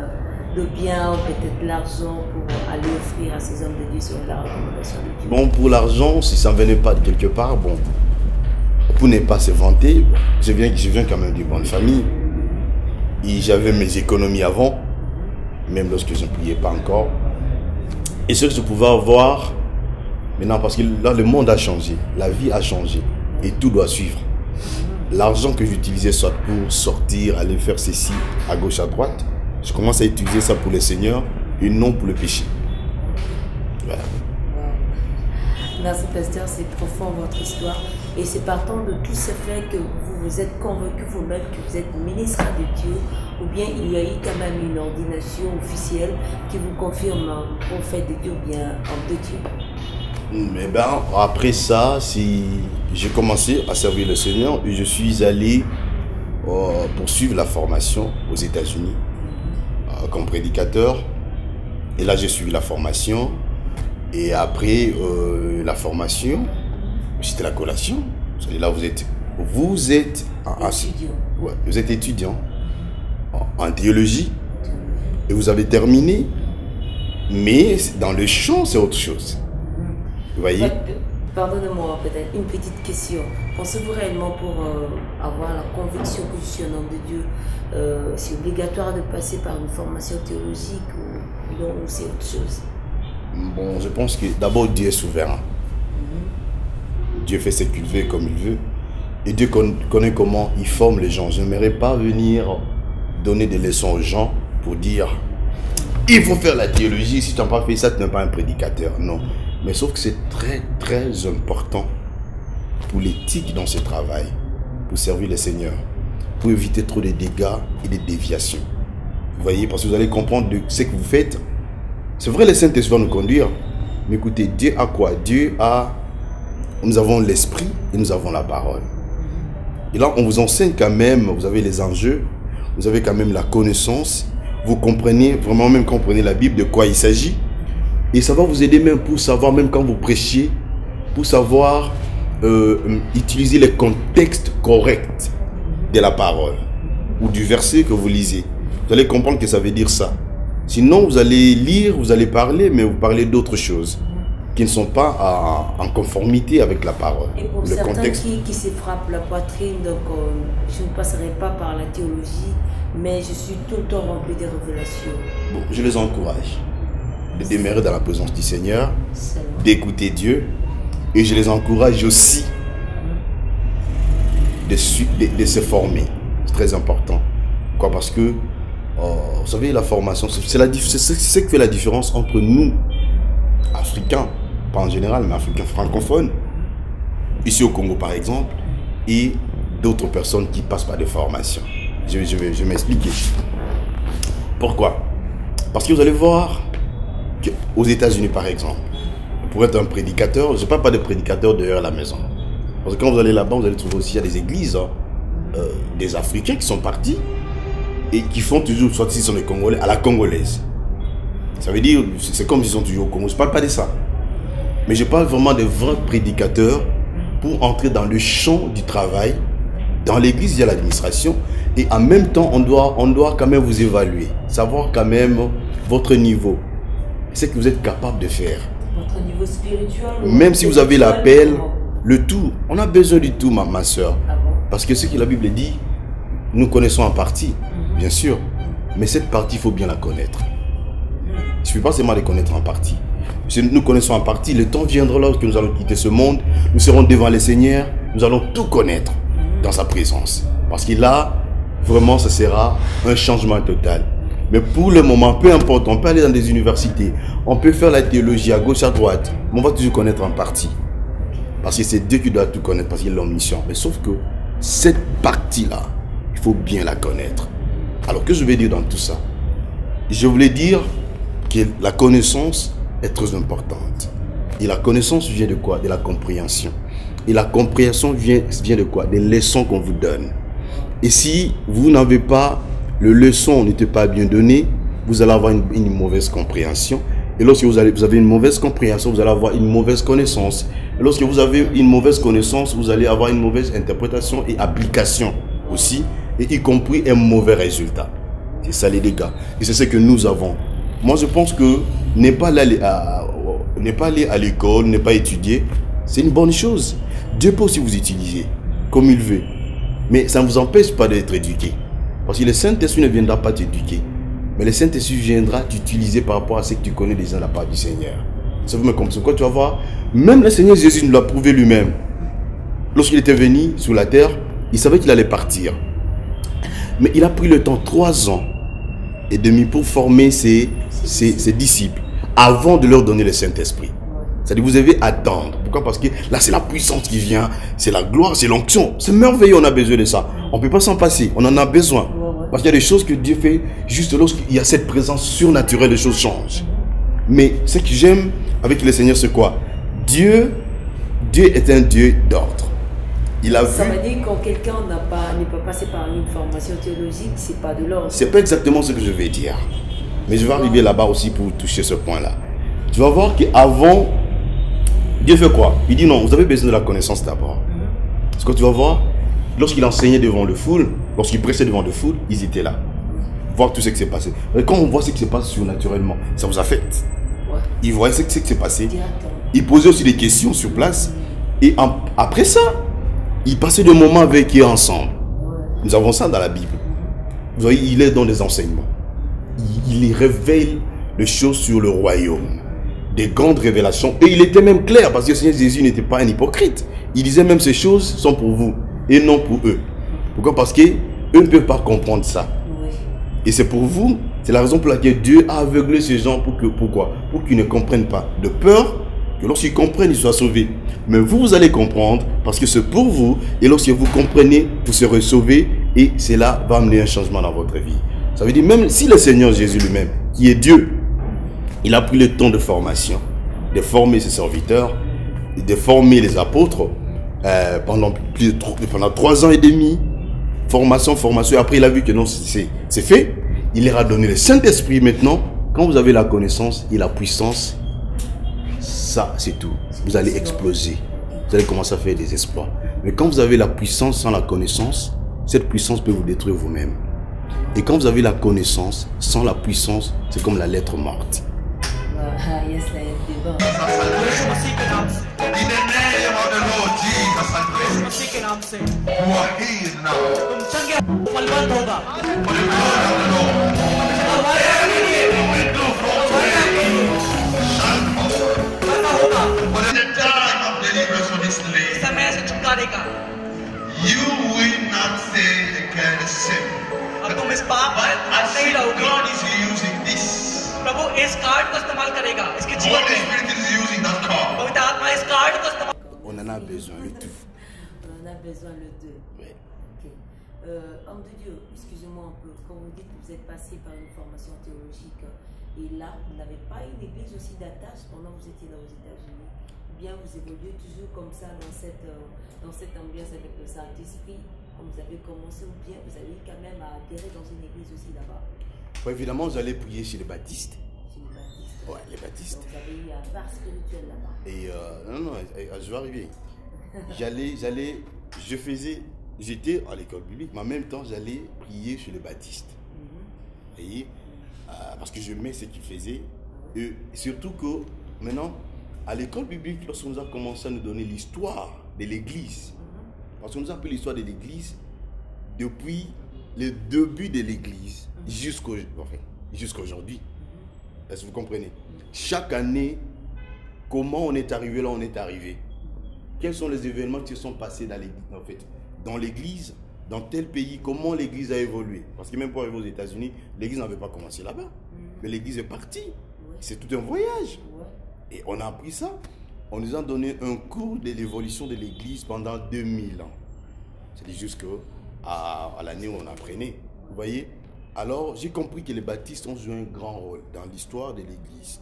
le bien, peut-être l'argent pour aller offrir à ces hommes de Dieu sur la recommandation de Dieu? Bon, pour l'argent, si ça ne venait pas de quelque part, bon, pour ne pas se vanter, je viens quand même d'une bonne famille. Et j'avais mes économies avant, même lorsque je ne priais pas encore. Et ce que je pouvais avoir, maintenant, parce que là, le monde a changé, la vie a changé, et tout doit suivre. L'argent que j'utilisais soit pour sortir, aller faire ceci, à gauche, à droite, je commence à utiliser ça pour le Seigneur et non pour le péché. Voilà. Merci pasteur, c'est profond votre histoire. Et c'est partant de tous ces faits que vous vous êtes convaincu vous-même que vous êtes ministre de Dieu, ou bien il y a eu quand même une ordination officielle qui vous confirme prophète de Dieu ou bien homme de Dieu? Mais ben, après ça, j'ai commencé à servir le Seigneur et je suis allé poursuivre la formation aux États-Unis comme prédicateur. Et là, j'ai suivi la formation. Et après la formation, c'était la collation. Là, vous êtes étudiant. Ouais, vous êtes étudiant en théologie et vous avez terminé. Mais dans le champ, c'est autre chose. Vous voyez? Pardonnez-moi peut-être une petite question. Pensez-vous réellement pour avoir la conviction que je suis un homme de Dieu, c'est obligatoire de passer par une formation théologique ou non, ou c'est autre chose? Bon, je pense que d'abord Dieu est souverain. Dieu fait ce qu'il veut comme il veut. Et Dieu connaît comment il forme les gens. Je n'aimerais pas venir donner des leçons aux gens pour dire il faut faire la théologie, si tu n'as pas fait ça, tu n'es pas un prédicateur. Non. Mais sauf que c'est très très important pour l'éthique dans ce travail, pour servir le Seigneur, pour éviter trop de dégâts et de déviations. Vous voyez, parce que vous allez comprendre de ce que vous faites. C'est vrai, le Saint-Esprit va nous conduire. Mais écoutez, Dieu a quoi? Nous avons l'esprit et nous avons la parole. Et là, on vous enseigne quand même, vous avez les enjeux, vous avez quand même la connaissance, vous comprenez, vraiment même comprenez la Bible, de quoi il s'agit. Et ça va vous aider même pour savoir, même quand vous prêchez, pour savoir utiliser les contextes corrects de la parole ou du verset que vous lisez. Vous allez comprendre que ça veut dire ça. Sinon, vous allez lire, vous allez parler, mais vous parlez d'autres choses qui ne sont pas en conformité avec la parole. Et pour certains qui se frappent la poitrine, donc je ne passerai pas par la théologie, mais je suis tout le temps rempli de révélations. Bon, je les encourage de demeurer dans la présence du Seigneur, d'écouter Dieu, et je les encourage aussi de se former. C'est très important. Pourquoi? Parce que, vous savez, la formation, c'est ce qui fait la différence entre nous, Africains, pas en général, mais Africains francophones, ici au Congo par exemple, et d'autres personnes qui passent par des formations. Je vais m'expliquer. Pourquoi? Parce que vous allez voir qu'aux États-Unis, par exemple, pour être un prédicateur, je ne parle pas de prédicateur dehors à la maison. Parce que quand vous allez là-bas, vous allez trouver aussi il y a des églises, des Africains qui sont partis et qui font toujours, soit s'ils sont les Congolais, à la congolaise. Ça veut dire, c'est comme s'ils sont toujours au Congo. Je ne parle pas de ça. Mais je parle vraiment de vrais prédicateurs pour entrer dans le champ du travail. Dans l'église, il y a l'administration. Et en même temps, on doit quand même vous évaluer. Savoir quand même votre niveau. Ce que vous êtes capable de faire. Votre niveau spirituel. Même si vous avez l'appel, le tout. On a besoin du tout, ma soeur. Ah bon? Parce que ce que la Bible dit, nous connaissons en partie, bien sûr. Mais cette partie, il faut bien la connaître. Il ne suffit pas seulement de connaître en partie. Si nous connaissons en partie, le temps viendra lorsque nous allons quitter ce monde. Nous serons devant le Seigneur. Nous allons tout connaître dans sa présence. Parce que là, vraiment, ce sera un changement total. Mais pour le moment, peu importe, on peut aller dans des universités. On peut faire la théologie à gauche, à droite. Mais on va toujours connaître en partie. Parce que c'est Dieu qui doit tout connaître, parce qu'il est l'omniscient. Mais sauf que cette partie-là, il faut bien la connaître. Alors, que je vais dire dans tout ça? Je voulais dire que la connaissance est très importante. Et la connaissance vient de quoi? De la compréhension. Et la compréhension vient de quoi? Des leçons qu'on vous donne. Et si vous n'avez pas, le leçon n'était pas bien donné, vous allez avoir une mauvaise compréhension. Et lorsque vous avez une mauvaise compréhension, vous allez avoir une mauvaise connaissance. Et lorsque vous avez une mauvaise connaissance, vous allez avoir une mauvaise interprétation et application aussi, et y compris un mauvais résultat. C'est ça les dégâts. Et c'est ce que nous avons. Moi, je pense que ne pas aller à l'école, ne pas étudier, c'est une bonne chose. Dieu peut aussi vous utiliser comme il veut. Mais ça ne vous empêche pas d'être éduqué. Parce que le Saint-Esprit ne viendra pas t'éduquer. Mais le Saint-Esprit viendra t'utiliser par rapport à ce que tu connais déjà de la part du Seigneur. Ça vous met comme ça. Quoi, tu vas voir, même le Seigneur Jésus nous l'a prouvé lui-même. Lorsqu'il était venu sur la terre, il savait qu'il allait partir. Mais il a pris le temps, 3 ans et demi, pour former ses disciples, avant de leur donner le Saint-Esprit. C'est-à-dire, vous devez attendre. Pourquoi? Parce que là, c'est la puissance qui vient, c'est la gloire, c'est l'onction. C'est merveilleux, on a besoin de ça. On ne peut pas s'en passer, on en a besoin. Parce qu'il y a des choses que Dieu fait juste lorsqu'il y a cette présence surnaturelle, les choses changent. Mais ce que j'aime avec le Seigneur, c'est quoi? Dieu est un Dieu d'ordre. Il a ça vu... veut dire que quand quelqu'un n'est pas passé par une formation théologique, c'est pas de l'ordre. C'est pas exactement ce que je vais dire. Mais je vais arriver là-bas aussi pour toucher ce point-là. Tu vas voir qu'avant, Dieu fait quoi? Il dit non, vous avez besoin de la connaissance d'abord. Parce que tu vas voir, lorsqu'il enseignait devant le foule, lorsqu'il prêchait devant le foule, ils étaient là. Voir tout ce qui s'est passé. Et quand on voit ce qui se passe surnaturellement, ça vous affecte. Ouais. Ils voyaient ce qui s'est passé. Ils posaient aussi des questions sur place. Et après ça, ils passaient des moments avec eux ensemble. Nous avons ça dans la Bible. Vous voyez, il est dans les enseignements. Il révèle les choses sur le royaume. Des grandes révélations. Et il était même clair, parce que le Seigneur Jésus n'était pas un hypocrite. Il disait même ces choses sont pour vous et non pour eux. Pourquoi? Parce qu'eux ne peuvent pas comprendre ça. Et c'est pour vous, c'est la raison pour laquelle Dieu a aveuglé ces gens. Pourquoi? Pour qu'ils ne comprennent pas. De peur que lorsqu'ils comprennent, ils soient sauvés. Mais vous allez comprendre parce que c'est pour vous. Et lorsque vous comprenez, vous serez sauvés. Et cela va amener un changement dans votre vie. Ça veut dire, même si le Seigneur Jésus lui-même, qui est Dieu, il a pris le temps de formation, de former ses serviteurs, de former les apôtres pendant 3 ans et demi. Formation. Après, il a vu que non, c'est fait. Il leur a donné le Saint-Esprit maintenant. Quand vous avez la connaissance et la puissance, ça, c'est tout. Vous allez exploser. Vous allez commencer à faire des exploits. Mais quand vous avez la puissance sans la connaissance, cette puissance peut vous détruire vous-même. Et quand vous avez la connaissance sans la puissance, c'est comme la lettre morte. Yes, la lettre morte. You will not say again the same. But I see God is using this. Holy Spirit is using that card. On en a besoin, le tout. On en a besoin, le deux. Ouais. Okay. homme de Dieu, excusez-moi un peu, quand vous dites que vous êtes passé par une formation théologique et là, vous n'avez pas une église aussi d'attache pendant que vous étiez dans les États-Unis, bien vous évoluez toujours comme ça dans cette ambiance avec le Saint-Esprit, quand vous avez commencé, ou bien vous avez quand même à adhérer dans une église aussi là-bas? Ouais, évidemment, j'allais prier chez les baptistes. Chez les baptistes. Ouais, les baptistes. Donc vous avez eu un part spirituel là-bas. Et non, je vais arriver. J'étais à l'école biblique, mais en même temps, j'allais prier chez les baptistes. Vous voyez, parce que je mets ce qu'ils faisaient. Et surtout que maintenant, à l'école biblique, lorsqu'on nous a commencé à nous donner l'histoire de l'église, parce qu'on nous a appris l'histoire de l'église depuis le début de l'église jusqu'aujourd'hui. Est-ce que vous comprenez? Chaque année, comment on est arrivé là, on est arrivé. Quels sont les événements qui se sont passés dans l'église, dans tel pays, comment l'église a évolué. Parce que même pour arriver aux États-Unis, l'église n'avait pas commencé là-bas. Mais l'église est partie. C'est tout un voyage. Et on a appris ça. On nous a donné un cours de l'évolution de l'église pendant 2000 ans. C'est jusqu'à l'année où on apprenait. Vous voyez? Alors, j'ai compris que les baptistes ont joué un grand rôle dans l'histoire de l'église.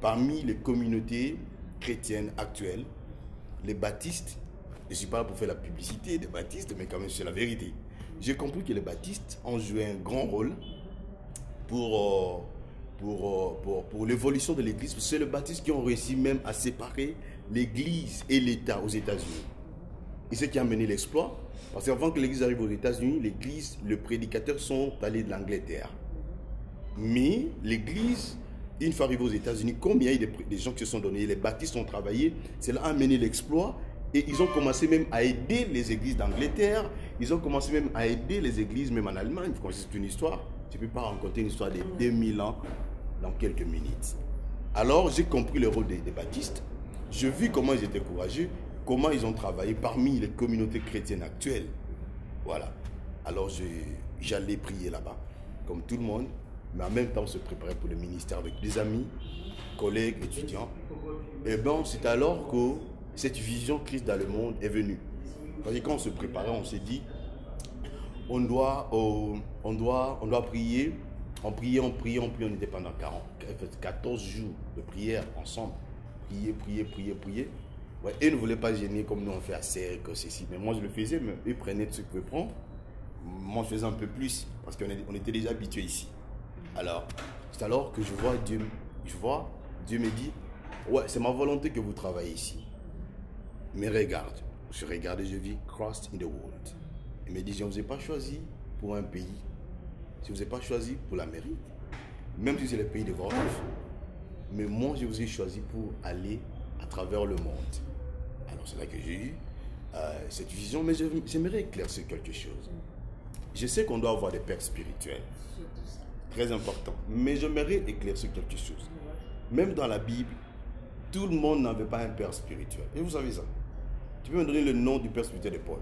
Parmi les communautés chrétiennes actuelles, les baptistes, je ne suis pas là pour faire la publicité des baptistes, mais quand même c'est la vérité. J'ai compris que les baptistes ont joué un grand rôle pour l'évolution de l'église. C'est les baptistes qui ont réussi même à séparer l'église et l'État aux États-Unis. Et ce qui a mené l'exploit, parce qu'avant que l'église arrive aux États-Unis, l'église, les prédicateurs sont allés de l'Angleterre. Mais l'église, une fois arrivée aux États-Unis, combien il y a des gens qui se sont donnés, les baptistes ont travaillé, cela a mené l'exploit. Et ils ont commencé même à aider les églises d'Angleterre. Ils ont commencé même à aider les églises même en Allemagne. C'est une histoire. Je ne peux pas raconter une histoire de 2000 ans dans quelques minutes. Alors j'ai compris le rôle des baptistes. Je vis comment ils étaient courageux, comment ils ont travaillé parmi les communautés chrétiennes actuelles. Voilà. Alors j'allais prier là-bas, comme tout le monde. Mais en même temps, on se préparait pour le ministère avec des amis, collègues, étudiants. Et bien, c'est alors que cette vision Christ dans le monde est venue. Parce que quand on se préparait, on s'est dit, on doit prier. On priait, on était pendant 14 jours de prière ensemble. Prier. Ouais, et ils ne voulaient pas gêner comme nous on fait à Cercle, ceci. Mais moi je le faisais, mais eux prenaient de ce qu'ils pouvaient prendre. Moi je faisais un peu plus, parce qu'on était déjà habitués ici. Alors, c'est alors que je vois Dieu me dit, ouais, c'est ma volonté que vous travaillez ici. Mais regarde, je regarde et je vis Christ in the world. Il me dit, je ne vous ai pas choisi pour un pays. Je ne vous ai pas choisi pour l'Amérique. Même si c'est le pays de vos rêves. Mais moi, je vous ai choisi pour aller à travers le monde. Alors, c'est là que j'ai eu cette vision. Mais j'aimerais éclaircir quelque chose. Je sais qu'on doit avoir des pères spirituels. Très important. Mais j'aimerais éclaircir quelque chose. Même dans la Bible, tout le monde n'avait pas un père spirituel. Et vous savez ça? Tu peux me donner le nom du père spirituel de Paul?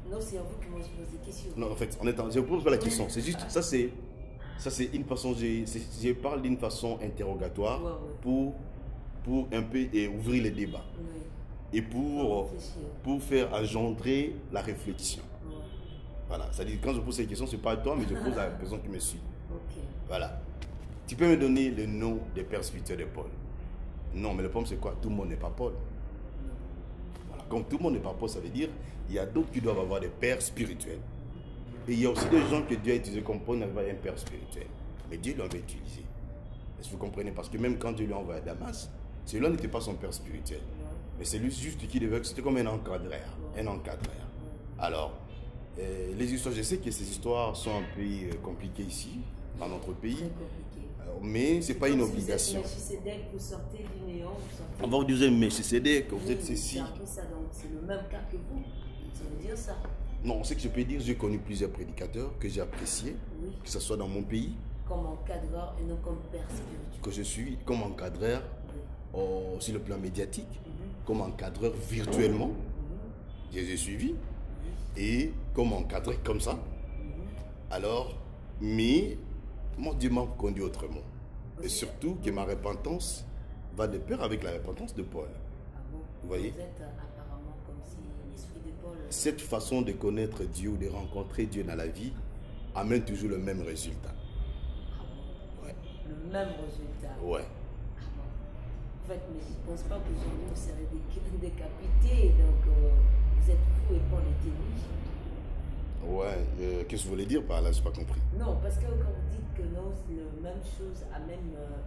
Non, c'est à vous que moi je pose des questions. Non, en fait, je ne pose pas la question. C'est juste, ça c'est une façon, je parle d'une façon interrogatoire pour un peu ouvrir les débats. Et pour faire engendrer la réflexion. Voilà, c'est-à-dire quand je pose ces questions, ce n'est pas à toi, mais je pose à la personne qui me suit. Voilà. Tu peux me donner le nom des pères spirituels de Paul? Non, mais le problème c'est quoi? Tout le monde n'est pas Paul. Voilà. Comme tout le monde n'est pas Paul, ça veut dire il y a d'autres qui doivent avoir des pères spirituels. Et il y a aussi des gens que Dieu a utilisés comme Paul n'avait pas un père spirituel. Mais Dieu l'avait utilisé. Est-ce que vous comprenez? Parce que même quand Dieu l'a envoyé à Damas, celui-là n'était pas son père spirituel. Mais c'est lui juste qui devait, c'était comme un encadreur. Alors, les histoires, je sais que ces histoires sont un peu compliquées ici, dans notre pays. Mais ce n'est pas une obligation. Vous sortez du néant, on va vous dire Melchisédek, vous êtes ceci. C'est le même cas que vous. Ça veut dire ça? Non, ce que je peux dire, j'ai connu plusieurs prédicateurs que j'ai appréciés, que ce soit dans mon pays. Comme encadreur et non comme père spirituel. Que je suis comme encadreur sur le plan médiatique, comme encadreur virtuellement. Je les ai suivis. Et comme encadré comme ça. Alors, mais mon Dieu m'a conduit autrement. Et surtout que ma repentance va de pair avec la repentance de Paul. Ah bon? Vous voyez? Vous êtes apparemment comme si l'esprit de cette façon de connaître Dieu ou de rencontrer Dieu dans la vie amène toujours le même résultat. Ouais. Le même résultat. Ouais. En fait, mais je ne pense pas qu'aujourd'hui vous serez décapité, donc vous êtes fou et Paul était lui. Ouais, qu'est-ce que vous voulez dire par là? Je n'ai pas compris. Non, parce que quand vous dites que non, la même chose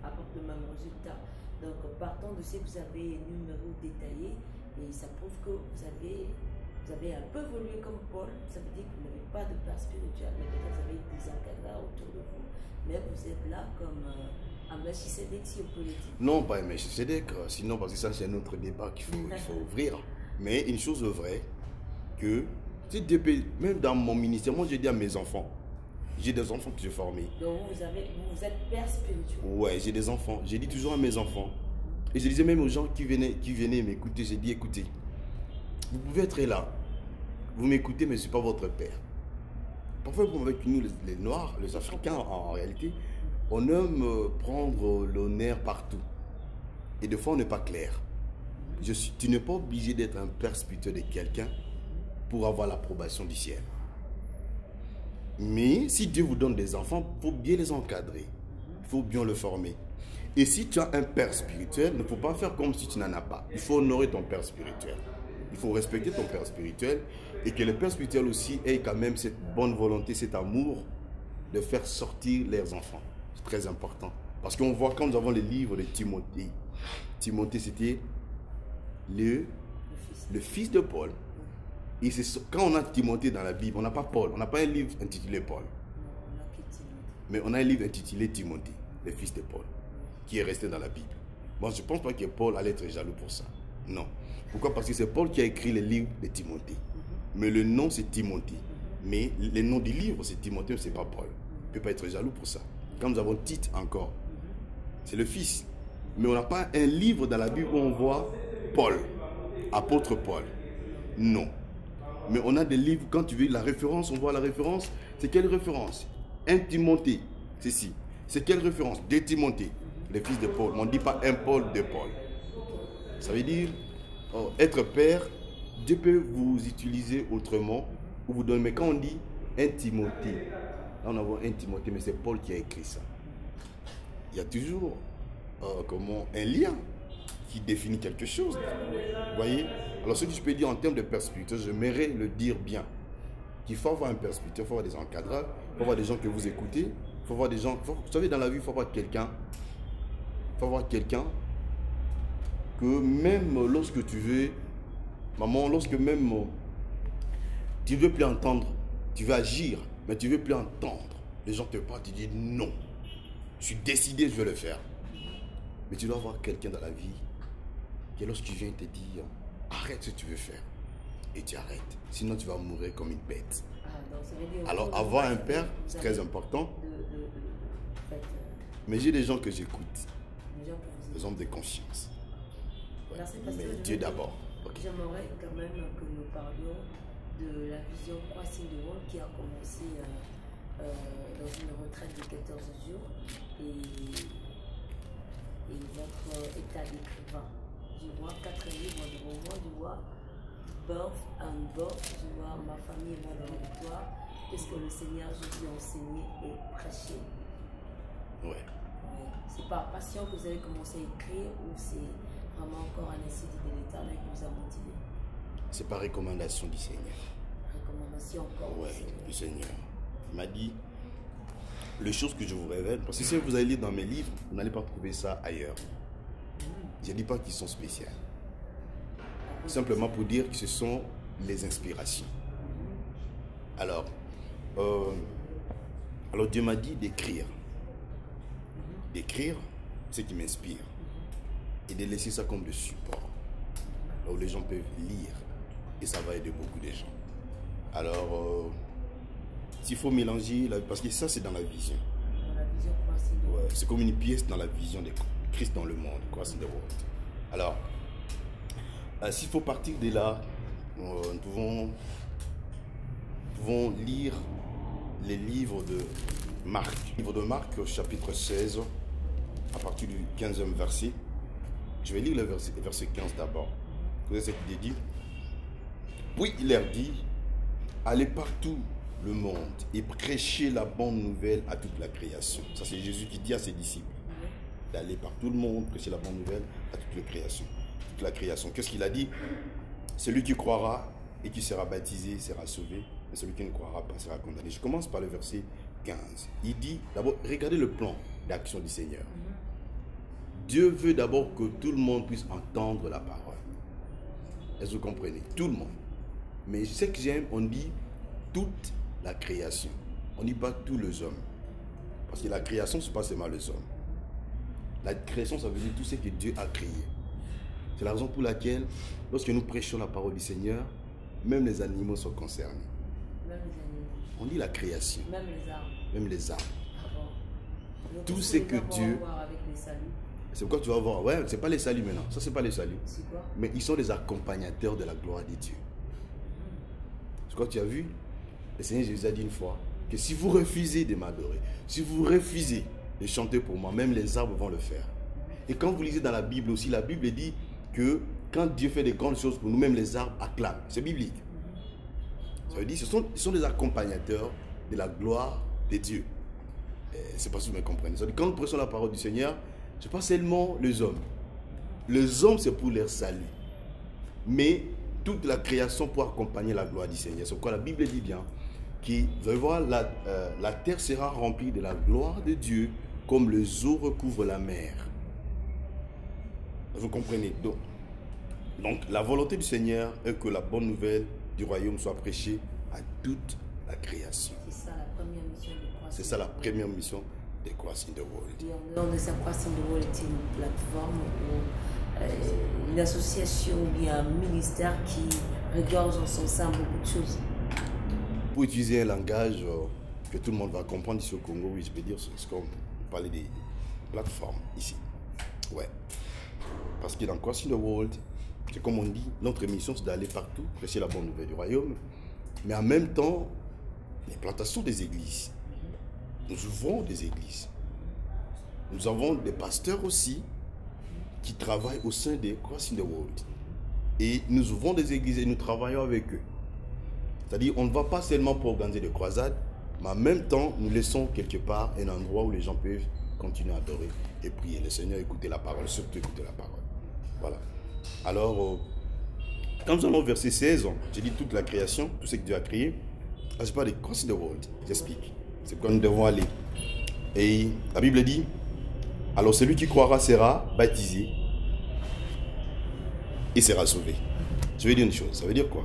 apporte le même résultat. Donc, partant de ce que vous avez un numéro détaillé, et ça prouve que vous avez un peu évolué comme Paul. Ça veut dire que vous n'avez pas de père spirituel, mais peut-être vous avez des encadreurs autour de vous. Mais vous êtes là comme un Melchisedec, si on peut le dire. Non, pas un Melchisedec, sinon parce que ça c'est un autre débat qu'il faut ouvrir. Mais une chose est vraie, que même dans mon ministère, moi j'ai dit à mes enfants, j'ai des enfants que j'ai formés. Donc vous êtes père spirituel. Ouais, j'ai des enfants. J'ai dit toujours à mes enfants, et je disais même aux gens qui venaient m'écouter, j'ai dit écoutez, vous pouvez être là, vous m'écoutez, mais je ne suis pas votre père. Parfois, avec nous, les Noirs, les Africains, en réalité, on aime prendre l'honneur partout. Et des fois, on n'est pas clair. Tu n'es pas obligé d'être un père spirituel de quelqu'un pour avoir l'approbation du ciel. Mais si Dieu vous donne des enfants, il faut bien les encadrer. Il faut bien le former. Et si tu as un père spirituel, il ne faut pas faire comme si tu n'en as pas. Il faut honorer ton père spirituel. Il faut respecter ton père spirituel et que le père spirituel aussi ait quand même cette bonne volonté, cet amour de faire sortir leurs enfants. C'est très important. Parce qu'on voit quand nous avons les livres de Timothée. Timothée, c'était le fils de Paul. Et quand on a Timothée dans la Bible, on n'a pas Paul. On n'a pas un livre intitulé Paul. Mais on a un livre intitulé Timothée, le fils de Paul, qui est resté dans la Bible. Bon, je ne pense pas que Paul allait être jaloux pour ça. Non. Pourquoi? Parce que c'est Paul qui a écrit le livre de Timothée. Mais le nom, c'est Timothée. Mais le nom du livre, c'est Timothée, c'est pas Paul. Il ne peut pas être jaloux pour ça. Quand nous avons Tite encore, c'est le fils. Mais on n'a pas un livre dans la Bible où on voit Paul, apôtre Paul. Non. Mais on a des livres, quand tu veux la référence, on voit la référence. C'est quelle référence? 1 Timothée, c'est ici. C'est quelle référence? 2 Timothée, le fils de Paul. On ne dit pas un Paul, 2 Paul. Ça veut dire, être père, Dieu peut vous utiliser autrement, ou vous donner. Mais quand on dit 1 Timothée, là on a 1 Timothée, mais c'est Paul qui a écrit ça. Il y a toujours un lien qui définit quelque chose. Vous voyez? Alors ce que je peux dire en termes de père spirituel, j'aimerais le dire bien. Qu'il faut avoir un père spirituel, il faut avoir des encadreurs, il faut avoir des gens que vous écoutez, il faut avoir des gens. Vous savez, dans la vie, il faut avoir quelqu'un. Il faut avoir quelqu'un que même lorsque tu veux, maman, lorsque même tu ne veux plus entendre, tu veux agir, mais tu ne veux plus entendre. Les gens te parlent, tu dis non. Je suis décidé, je vais le faire. Mais tu dois avoir quelqu'un dans la vie qui, lorsqu'il vient te dire, arrête ce que tu veux faire. Et tu arrêtes. Sinon, tu vas mourir comme une bête. Alors, avoir un père, c'est très important. Mais j'ai des gens que j'écoute. Des hommes de confiance. Ouais. Mais Dieu d'abord. Okay. J'aimerais quand même que nous parlions de la vision Croissing de World qui a commencé dans une retraite de 14 jours. Et votre état d'écrivain. Je vois 4 livres devant moi. Je vois Birth and Birth. Je vois Ma famille et moi dans la victoire. Qu'est-ce que le Seigneur Jésus a enseigné et prêché? Ouais. C'est par passion que vous avez commencé à écrire ou c'est vraiment encore un incendie de l'Éternel qui vous a motivé? C'est par recommandation du Seigneur. Recommandation encore? Oui, du Seigneur. Il m'a dit les choses que je vous révèle, parce que si vous allez lire dans mes livres, vous n'allez pas trouver ça ailleurs. Je ne dis pas qu'ils sont spéciaux. Simplement pour dire que ce sont les inspirations. Alors Dieu m'a dit d'écrire. D'écrire ce qui m'inspire. Et de laisser ça comme de support. Là où les gens peuvent lire. Et ça va aider beaucoup de gens. Alors, s'il faut mélanger, parce que ça c'est dans la vision. Dans la vision Croissing the World. Ouais, c'est comme une pièce dans la vision de Christ dans le monde. Croissing the World. Alors, s'il faut partir de là, nous pouvons lire les livres de Marc. Livre de Marc, chapitre 16, à partir du 15e verset. Je vais lire le verset 15 d'abord. Vous savez ce qu'il dit? Puis il leur dit, allez partout le monde et prêchez la bonne nouvelle à toute la création. Ça c'est Jésus qui dit à ses disciples, d'aller par tout le monde, prêcher la bonne nouvelle à toute la création. Toute la création. Qu'est-ce qu'il a dit? Celui qui croira et qui sera baptisé sera sauvé, mais celui qui ne croira pas sera condamné. Je commence par le verset 15. Il dit, d'abord, regardez le plan d'action du Seigneur. Dieu veut d'abord que tout le monde puisse entendre la parole. Est-ce que vous comprenez? Tout le monde. Mais ce que j'aime, on dit toute la création. On ne dit pas tous les hommes. Parce que la création, ce n'est pas seulement les hommes. La création, ça veut dire tout ce que Dieu a créé. C'est la raison pour laquelle, lorsque nous prêchons la parole du Seigneur, même les animaux sont concernés. Même les animaux. On dit la création. Même les arbres. Même les arbres. Ah bon. Tout ce que Dieu... Avec les saluts. C'est pourquoi tu vas voir. Ouais, c'est pas les saluts maintenant. Ça, c'est pas les saluts. C'est quoi? Mais ils sont des accompagnateurs de la gloire de Dieu. C'est quoi tu as vu? Le Seigneur Jésus a dit une fois que si vous refusez de m'adorer, si vous refusez de chanter pour moi, même les arbres vont le faire. Et quand vous lisez dans la Bible aussi, la Bible dit que quand Dieu fait des grandes choses pour nous, même les arbres acclament. C'est biblique. Ça veut dire que ce sont des accompagnateurs de la gloire de Dieu. C'est pas si vous me comprenez. Ça veut dire, quand nous prêchons la parole du Seigneur, ce n'est pas seulement les hommes. Les hommes, c'est pour leur salut. Mais toute la création pour accompagner la gloire du Seigneur. C'est pourquoi la Bible dit bien que, vous allez voir, la terre sera remplie de la gloire de Dieu comme les eaux recouvrent la mer. Vous comprenez? Donc, la volonté du Seigneur est que la bonne nouvelle du royaume soit prêchée à toute la création. C'est ça la première mission de Croissing. C'est ça la première mission de Croissing the World. Et en dehors de ça, Croissing the World est une plateforme ou une association ou bien un ministère qui regorge en son sein beaucoup de choses. Pour utiliser un langage que tout le monde va comprendre ici au Congo, oui, je peux dire, c'est comme parler des plateformes ici. Ouais. Parce que dans Croissing the World, c'est comme on dit, notre mission c'est d'aller partout, prêcher la bonne nouvelle du royaume, mais en même temps, les plantations des églises. Nous ouvrons des églises. Nous avons des pasteurs aussi qui travaillent au sein de Croissing the World. Et nous ouvrons des églises et nous travaillons avec eux. C'est-à-dire, on ne va pas seulement pour organiser des croisades, mais en même temps, nous laissons quelque part un endroit où les gens peuvent continuer à adorer et prier le Seigneur, écouter la parole, surtout écouter la parole. Voilà. Alors, quand nous allons au verset 16, j'ai dit toute la création, tout ce que Dieu a créé. Je parle de Crossing the World, j'explique. C'est pourquoi nous devons aller. Et la Bible dit, alors celui qui croira sera baptisé et sera sauvé. Je vais dire une chose, ça veut dire quoi?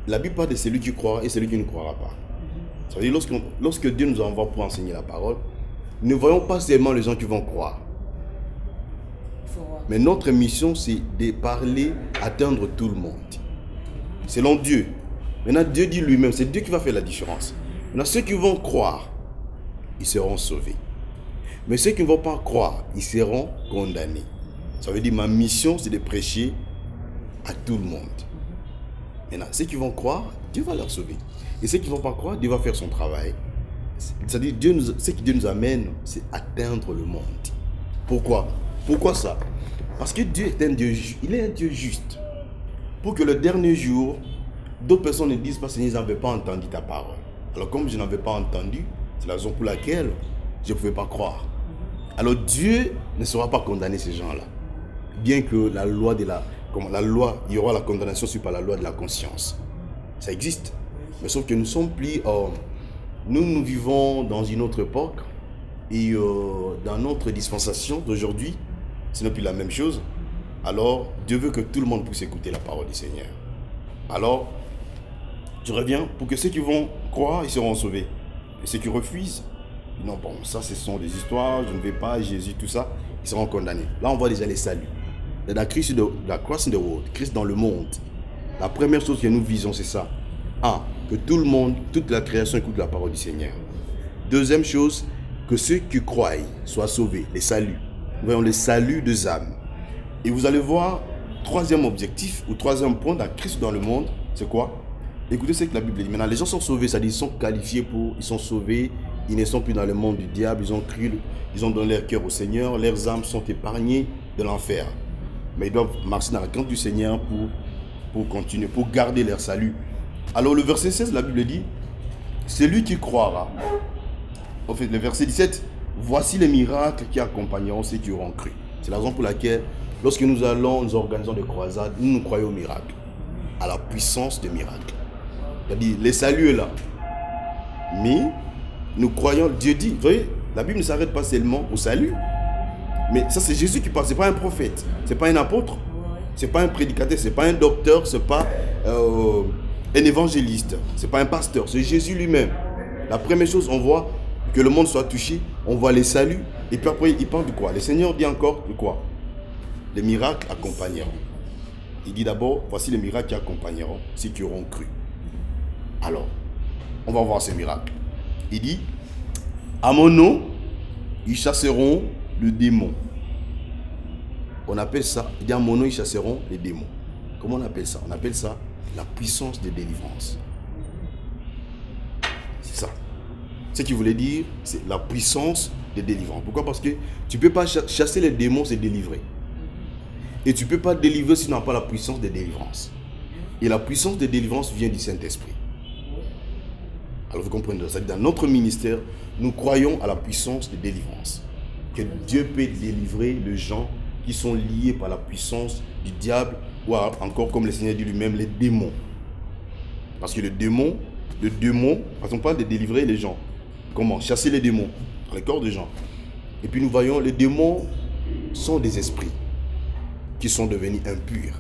La Bible parle de celui qui croira et celui qui ne croira pas. Ça veut dire lorsque Dieu nous envoie pour enseigner la parole, nous ne voyons pas seulement les gens qui vont croire. Mais notre mission, c'est de parler, atteindre tout le monde. Selon Dieu. Maintenant, Dieu dit lui-même, c'est Dieu qui va faire la différence. Maintenant, ceux qui vont croire, ils seront sauvés. Mais ceux qui ne vont pas croire, ils seront condamnés. Ça veut dire, ma mission, c'est de prêcher à tout le monde. Maintenant, ceux qui vont croire, Dieu va leur sauver. Et ceux qui ne vont pas croire, Dieu va faire son travail. C'est-à-dire, ce que Dieu nous amène, c'est atteindre le monde. Pourquoi? Pourquoi ça? Parce que Dieu est un Dieu, il est un Dieu juste. Pour que le dernier jour, d'autres personnes ne disent pas, Seigneur, je n'avais pas entendu ta parole. Alors comme je n'avais pas entendu, c'est la raison pour laquelle je ne pouvais pas croire. Alors Dieu ne sera pas condamner ces gens-là. Bien que la loi il y aura la condamnation sur par la loi de la conscience. Ça existe. Mais sauf que nous sommes plus... nous vivons dans une autre époque. Et dans notre dispensation d'aujourd'hui, ce n'est plus la même chose. Alors, Dieu veut que tout le monde puisse écouter la parole du Seigneur. Alors, je reviens pour que ceux qui vont croire, ils seront sauvés. Et ceux qui refusent, non, bon, ça, ce sont des histoires, je ne vais pas, Jésus, tout ça, ils seront condamnés. Là, on voit déjà les saluts. La Crossing the World, Christ dans le monde. La première chose que nous visons, c'est ça. Que tout le monde, toute la création écoute la parole du Seigneur. Deuxième chose, que ceux qui croient soient sauvés, les saluts. Nous voyons le salut des âmes. Et vous allez voir, troisième objectif, ou troisième point dans Christ dans le monde, c'est quoi? Écoutez ce que la Bible dit. Maintenant, les gens sont sauvés, c'est-à-dire ils sont qualifiés pour, ils sont sauvés, ils ne sont plus dans le monde du diable, ils ont cru, ils ont donné leur cœur au Seigneur, leurs âmes sont épargnées de l'enfer. Mais ils doivent marcher dans la crainte du Seigneur pour pour continuer, pour garder leur salut. Alors le verset 16, la Bible dit, c'est lui qui croira. En fait, le verset 17, voici les miracles qui accompagneront ceux qui auront cru. C'est la raison pour laquelle, lorsque nous organisons des croisades, nous croyons au miracle, à la puissance des miracles. C'est-à-dire, le salut est là. Mais nous croyons, Dieu dit, vous voyez, la Bible ne s'arrête pas seulement au salut. Mais ça, c'est Jésus qui parle, ce n'est pas un prophète, ce n'est pas un apôtre, ce n'est pas un prédicateur, ce n'est pas un docteur, ce n'est pas un évangéliste, ce n'est pas un pasteur, c'est Jésus lui-même. La première chose, on voit que le monde soit touché, on voit les saluts, et puis après, il parle de quoi? Le Seigneur dit encore de quoi? Les miracles accompagneront. Il dit d'abord, voici les miracles qui accompagneront ceux qui auront cru. Alors, on va voir ces miracles. Il dit, à mon nom, ils chasseront le démon. On appelle ça, il dit à mon nom, ils chasseront les démons. Comment on appelle ça? On appelle ça la puissance de délivrance. C'est ça. Ce qu'il voulait dire, c'est la puissance de délivrance. Pourquoi? Parce que tu ne peux pas chasser les démons, c'est délivrer. Et tu ne peux pas délivrer si tu n'as pas la puissance de délivrance. Et la puissance de délivrance vient du Saint-Esprit. Alors vous comprenez, dans notre ministère, nous croyons à la puissance de délivrance. Que Dieu peut délivrer les gens qui sont liés par la puissance du diable, ou encore, comme le Seigneur dit lui-même, les démons. Parce que le démon, parce qu'on parle de délivrer les gens. Comment? Chasser les démons dans les corps des gens. Et puis nous voyons, les démons sont des esprits qui sont devenus impurs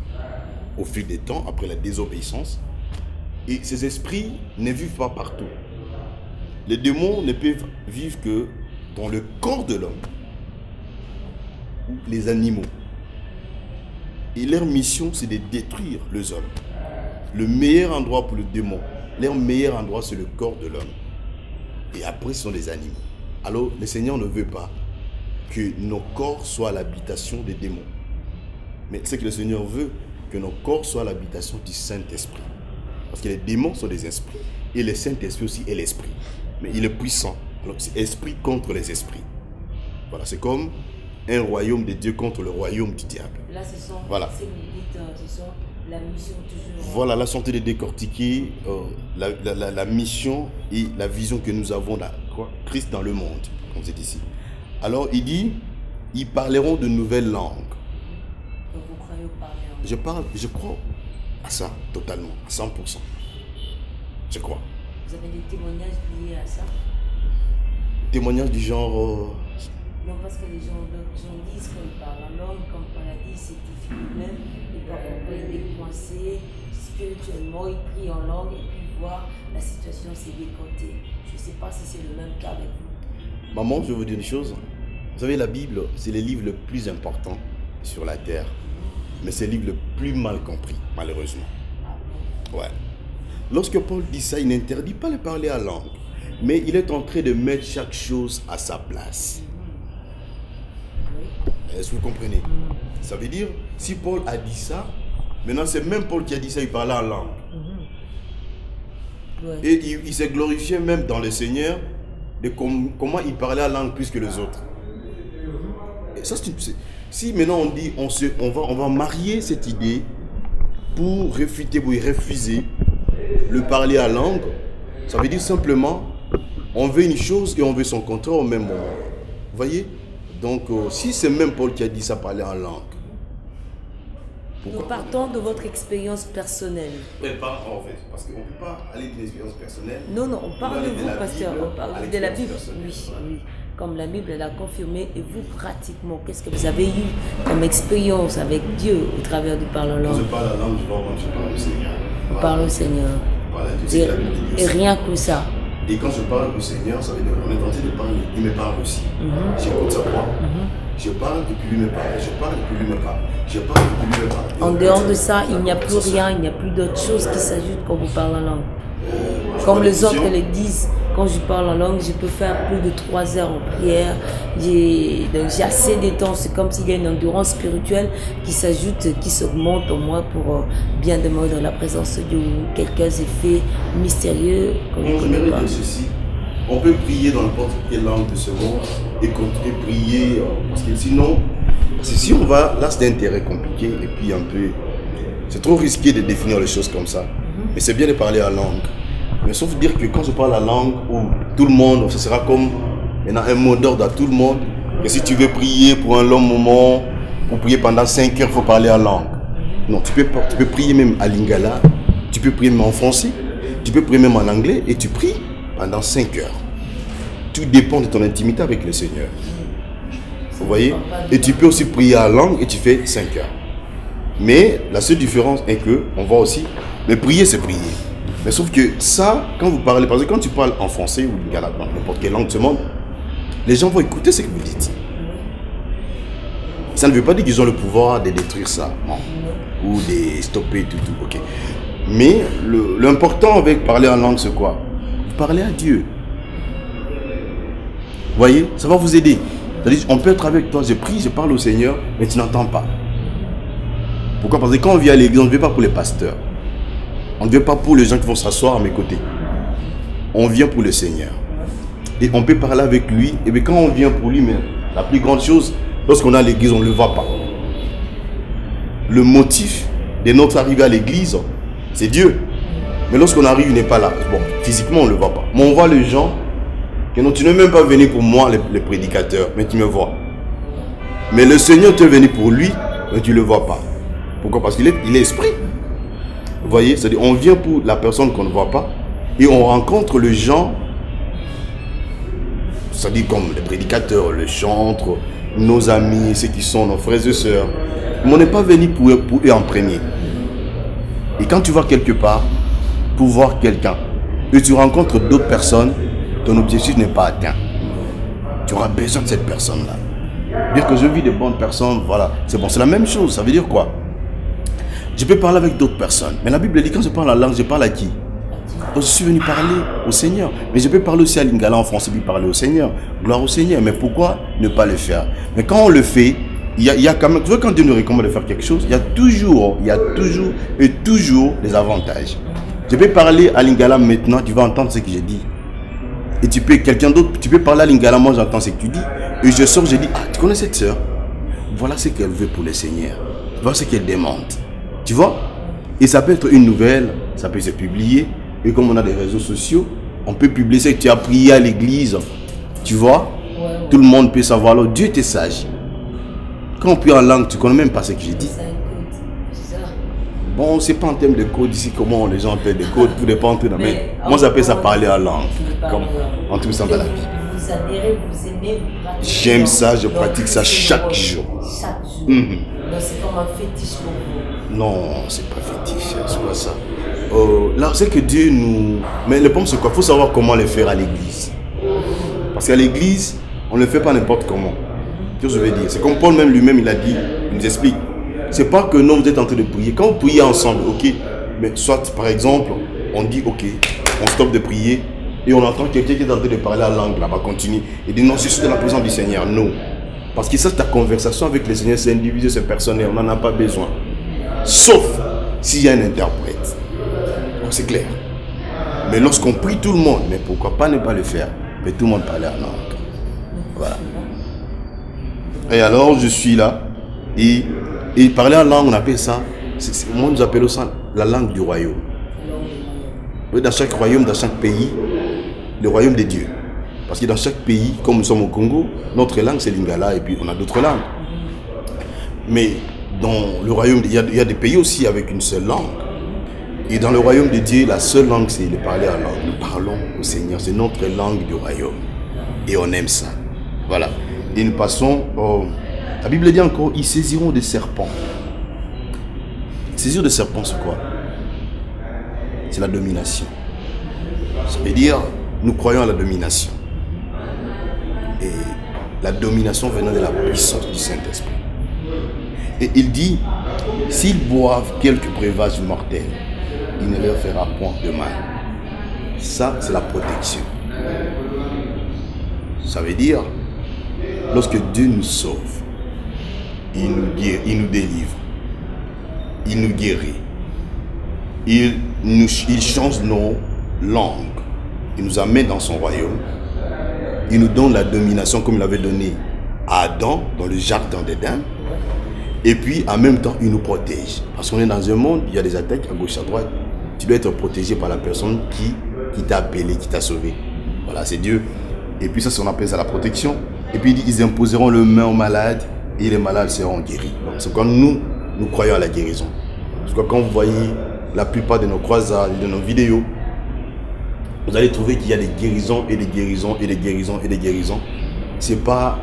au fil des temps, après la désobéissance. Et ces esprits ne vivent pas partout. Les démons ne peuvent vivre que dans le corps de l'homme ou les animaux. Et leur mission, c'est de détruire les hommes. Le meilleur endroit pour le démon, leur meilleur endroit, c'est le corps de l'homme. Et après, ce sont les animaux. Alors, le Seigneur ne veut pas que nos corps soient l'habitation des démons. Mais ce que le Seigneur veut, que nos corps soient l'habitation du Saint-Esprit. Parce que les démons sont des esprits. Et le Saint-Esprit aussi est l'esprit. Mais il est puissant. Alors, c'est esprit contre les esprits. Voilà, c'est comme un royaume de Dieu contre le royaume du diable. Là, ce sont, voilà. La mission toujours. Voilà, la santé de décortiquer la mission et la vision que nous avons de Christ dans le monde, comme c'est ici. Alors, il dit, ils parleront de nouvelles langues. Donc, vous croyez au parler? Je crois à ça, totalement, à 100%. Je crois. Vous avez des témoignages liés à ça? Témoignages du genre... Non, parce que les gens disent qu'ils parlent en langue, comme Paul a dit, c'est difficile même. Et parfois, il est coincé spirituellement, il prie en langue et puis voir la situation s'est décontée. Je ne sais pas si c'est le même cas avec vous. Maman, je vais vous dire une chose. Vous savez, la Bible, c'est le livre le plus important sur la terre. Mais c'est le livre le plus mal compris, malheureusement. Ouais. Lorsque Paul dit ça, il n'interdit pas de parler à langue. Mais il est en train de mettre chaque chose à sa place. Est-ce que vous comprenez? Ça veut dire, si Paul a dit ça, maintenant c'est même Paul qui a dit ça, il parlait en langue. Et il s'est glorifié même dans le Seigneur de comment il parlait en langue plus que les autres. Et ça, si maintenant on dit, on va marier cette idée pour réfuter, pour refuser le parler en langue, ça veut dire simplement, on veut une chose et on veut son contraire au même moment. Vous voyez? Donc, si c'est même Paul qui a dit ça, parler en langue. Nous partons de votre expérience personnelle. Mais pas en fait, parce qu'on ne peut pas aller de l'expérience personnelle. Non, non, on parle de vous, pasteur. On parle de la Bible. Oui, oui. Comme la Bible l'a confirmé. Et vous, pratiquement, qu'est-ce que vous avez eu comme expérience avec Dieu au travers du parler en langue? Quand je parle en langue, je parle au Seigneur. Vous parlez au Seigneur. Et rien que ça. Et quand je parle au Seigneur, ça veut dire qu'on est en train de parler. Il me parle aussi. J'écoute sa voix. Je parle et puis lui me parle. Je parle et puis lui me parle. Je parle et puis lui me parle. En dehors de ça, il n'y a plus rien, il n'y a plus d'autre chose qui s'ajoute quand vous parlez en langue. Comme les autres le disent, quand je parle en langue, je peux faire plus de 3 heures en prière. J'ai assez de temps, c'est comme s'il y a une endurance spirituelle qui s'ajoute, qui s'augmente en moi pour bien demeurer dans la présence de Dieu. Quelques effets mystérieux qu'on ne connaît pas. On peut prier dans n'importe quelle langue de ce monde et continuer à prier, parce que sinon, si on va, là c'est un terrain compliqué et puis un peu C'est trop risqué de définir les choses comme ça. Mais c'est bien de parler en langue. Mais sauf dire que quand je parle la langue, où tout le monde, ce sera comme maintenant un mot d'ordre à tout le monde. Que si tu veux prier pour un long moment, pour prier pendant 5 heures, il faut parler en langue. Non, tu peux prier même à lingala, tu peux prier même en français, tu peux prier même en anglais et tu pries pendant 5 heures. Tout dépend de ton intimité avec le Seigneur. Vous voyez? Et tu peux aussi prier en langue et tu fais 5 heures. Mais la seule différence est que, on voit aussi, mais prier c'est prier. Mais sauf que ça, quand vous parlez, parce que quand tu parles en français ou lingala, n'importe quelle langue de ce monde, les gens vont écouter ce que vous dites. Ça ne veut pas dire qu'ils ont le pouvoir de détruire ça, non. Ou de stopper tout, ok. Mais l'important avec parler en langue, c'est quoi? Parler à Dieu. Vous voyez, ça va vous aider. C'est-à-dire, on peut être avec toi, je prie, je parle au Seigneur, mais tu n'entends pas. Pourquoi? Parce que quand on vient à l'église, on ne vient pas pour les pasteurs. On ne vient pas pour les gens qui vont s'asseoir à mes côtés. On vient pour le Seigneur. Et on peut parler avec lui. Et bien quand on vient pour lui, mais la plus grande chose, lorsqu'on est à l'église, on ne le voit pas. Le motif de notre arrivée à l'église, c'est Dieu. Mais lorsqu'on arrive, il n'est pas là. Bon, physiquement, on ne le voit pas. Mais on voit les gens que non, tu n'es même pas venu pour moi, les prédicateurs, mais tu me vois. Mais le Seigneur, tu es venu pour lui, mais tu ne le vois pas. Pourquoi? Parce qu'il est esprit. Vous voyez, c'est-à-dire on vient pour la personne qu'on ne voit pas et on rencontre les gens, c'est-à-dire comme les prédicateurs, les chantres, nos amis, ceux qui sont nos frères et sœurs. Mais on n'est pas venu pour eux en premier. Et quand tu vas quelque part pour voir quelqu'un et tu rencontres d'autres personnes, ton objectif n'est pas atteint. Tu auras besoin de cette personne-là. Dire que je vis de bonnes personnes, voilà, c'est bon, c'est la même chose. Ça veut dire quoi? Je peux parler avec d'autres personnes. Mais la Bible dit quand je parle la langue, je parle à qui? Donc je suis venu parler au Seigneur. Mais je peux parler aussi à lingala en français, puis parler au Seigneur. Gloire au Seigneur. Mais pourquoi ne pas le faire? Mais quand on le fait, il y a quand même, tu vois, quand Dieu nous recommande de faire quelque chose, il y a toujours des avantages. Je peux parler à lingala maintenant, tu vas entendre ce que j'ai dit. Et tu peux, quelqu'un d'autre, tu peux parler à lingala, moi j'entends ce que tu dis. Et je sors, je dis, ah, tu connais cette sœur? Voilà ce qu'elle veut pour le Seigneur. Voilà ce qu'elle demande. Tu vois? Et ça peut être une nouvelle, ça peut se publier. Et comme on a des réseaux sociaux, on peut publier ce que tu as prié à l'église. Tu vois? Tout le monde peut savoir. Alors Dieu était sage. Quand on prie en langue, tu ne connais même pas ce que j'ai dit. Bon, c'est pas en termes de code ici, comment les gens appellent des codes pour ne pas entrer dans. Mais moi j'appelle ça parler en langue. Comme en tout ça dans la Bible. Vous adhérez, vous aimez, vous pratiquez. J'aime ça, je pratique ça chaque jour. Chaque jour. Mhm. Donc c'est comme un fétiche pour vous. Non, c'est pas fétiche, c'est pas ça. Là, c'est que Dieu nous... Mais le problème, c'est quoi? Il faut savoir comment le faire à l'église. Parce qu'à l'église, on ne le fait pas n'importe comment. Tu vois ce que je veux dire? C'est comme Paul même lui-même, il a dit, il nous explique. C'est pas que non, vous êtes en train de prier. Quand vous priez ensemble, ok, mais soit par exemple, on dit ok, on stoppe de prier et on entend quelqu'un qui est en train de parler la langue là-bas, continue. Et dit non, c'est juste la présence du Seigneur. Non. Parce que ça, ta conversation avec le Seigneur, c'est individuel, c'est personnel, on n'en a pas besoin. Sauf s'il y a un interprète. Donc c'est clair. Mais lorsqu'on prie tout le monde, mais pourquoi pas ne pas le faire? Mais tout le monde parle en langue. Voilà. Et alors, je suis là et parler en langue, on appelle ça, moi nous appelons ça la langue du royaume. Dans chaque royaume, dans chaque pays, le royaume de Dieu. Parce que dans chaque pays, comme nous sommes au Congo, notre langue c'est lingala et puis on a d'autres langues. Mais dans le royaume, il y a des pays aussi avec une seule langue. Et dans le royaume de Dieu, la seule langue c'est de parler en langue. Nous parlons au Seigneur, c'est notre langue du royaume. Et on aime ça. Voilà. Et nous passons au... La Bible dit encore, ils saisiront des serpents. Saisir des serpents, c'est quoi? C'est la domination. Ça veut dire, nous croyons à la domination. Et la domination venant de la puissance du Saint-Esprit. Et il dit, s'ils boivent quelques breuvages mortels, il ne leur fera point de mal. Ça, c'est la protection. Ça veut dire, lorsque Dieu nous sauve, il nous délivre, il nous guérit, il change nos langues, il nous amène dans son royaume, il nous donne la domination comme il avait donné à Adam dans le jardin d'Éden. Et puis, en même temps, il nous protège. Parce qu'on est dans un monde, il y a des attaques à gauche, à droite. Tu dois être protégé par la personne qui t'a appelé, qui t'a sauvé. Voilà, c'est Dieu. Et puis ça, on appelle ça la protection. Et puis il dit, ils imposeront le main aux malades et les malades seront guéris. Donc c'est quand nous croyons à la guérison. Parce que quand vous voyez la plupart de nos croisades, de nos vidéos, vous allez trouver qu'il y a des guérisons et des guérisons et des guérisons et des guérisons. C'est pas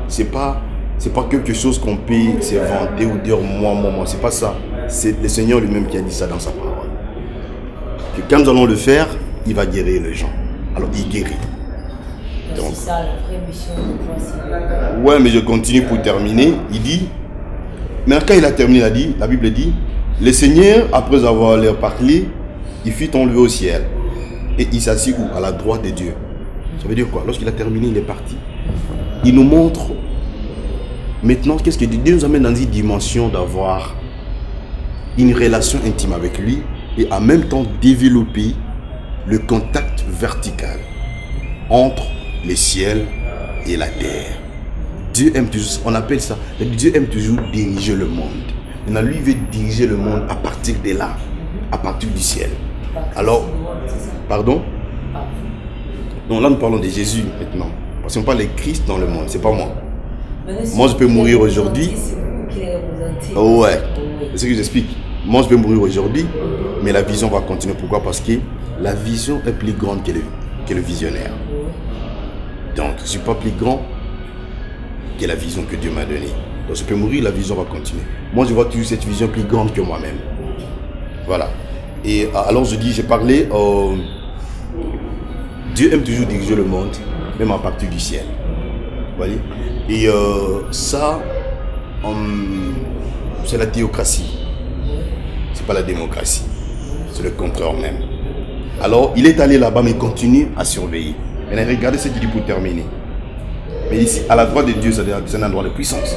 quelque chose qu'on peut s'inventer ou dire moi. C'est pas ça. C'est le Seigneur lui-même qui a dit ça dans sa parole. Que quand nous allons le faire, il va guérir les gens. Alors il guérit. C'est ça la vraie mission de ouais, mais je continue pour terminer. Il dit, mais quand il a terminé, la Bible dit, le Seigneur, après avoir leur parlé, il fut enlevé au ciel. Et il s'assit où? À la droite de Dieu. Ça veut dire quoi? Lorsqu'il a terminé, il est parti. Il nous montre maintenant qu'est-ce que Dieu nous amène dans une dimension d'avoir une relation intime avec lui et en même temps développer le contact vertical entre les ciels et la terre. Dieu aime toujours, on appelle ça, Dieu aime toujours diriger le monde. Maintenant, lui veut diriger le monde à partir de là, à partir du ciel. Alors, pardon? Non, là nous parlons de Jésus maintenant. Parce qu'on parle de Christ dans le monde, c'est pas moi. Moi je peux mourir aujourd'hui. Ouais, c'est ce que j'explique. Moi je peux mourir aujourd'hui, mais la vision va continuer. Pourquoi? Parce que la vision est plus grande que le visionnaire. Donc je ne suis pas plus grand que la vision que Dieu m'a donnée. Donc je peux mourir, la vision va continuer. Moi je vois toujours cette vision plus grande que moi-même. Voilà. Et alors j'ai parlé, Dieu aime toujours diriger le monde, même à partir du ciel. Vous voyez? Et ça, c'est la théocratie. C'est pas la démocratie. C'est le contraire même. Alors, il est allé là-bas, mais il continue à surveiller. Maintenant, regardez ce qu'il dit pour terminer. Mais ici, à la droite de Dieu, c'est un endroit de puissance.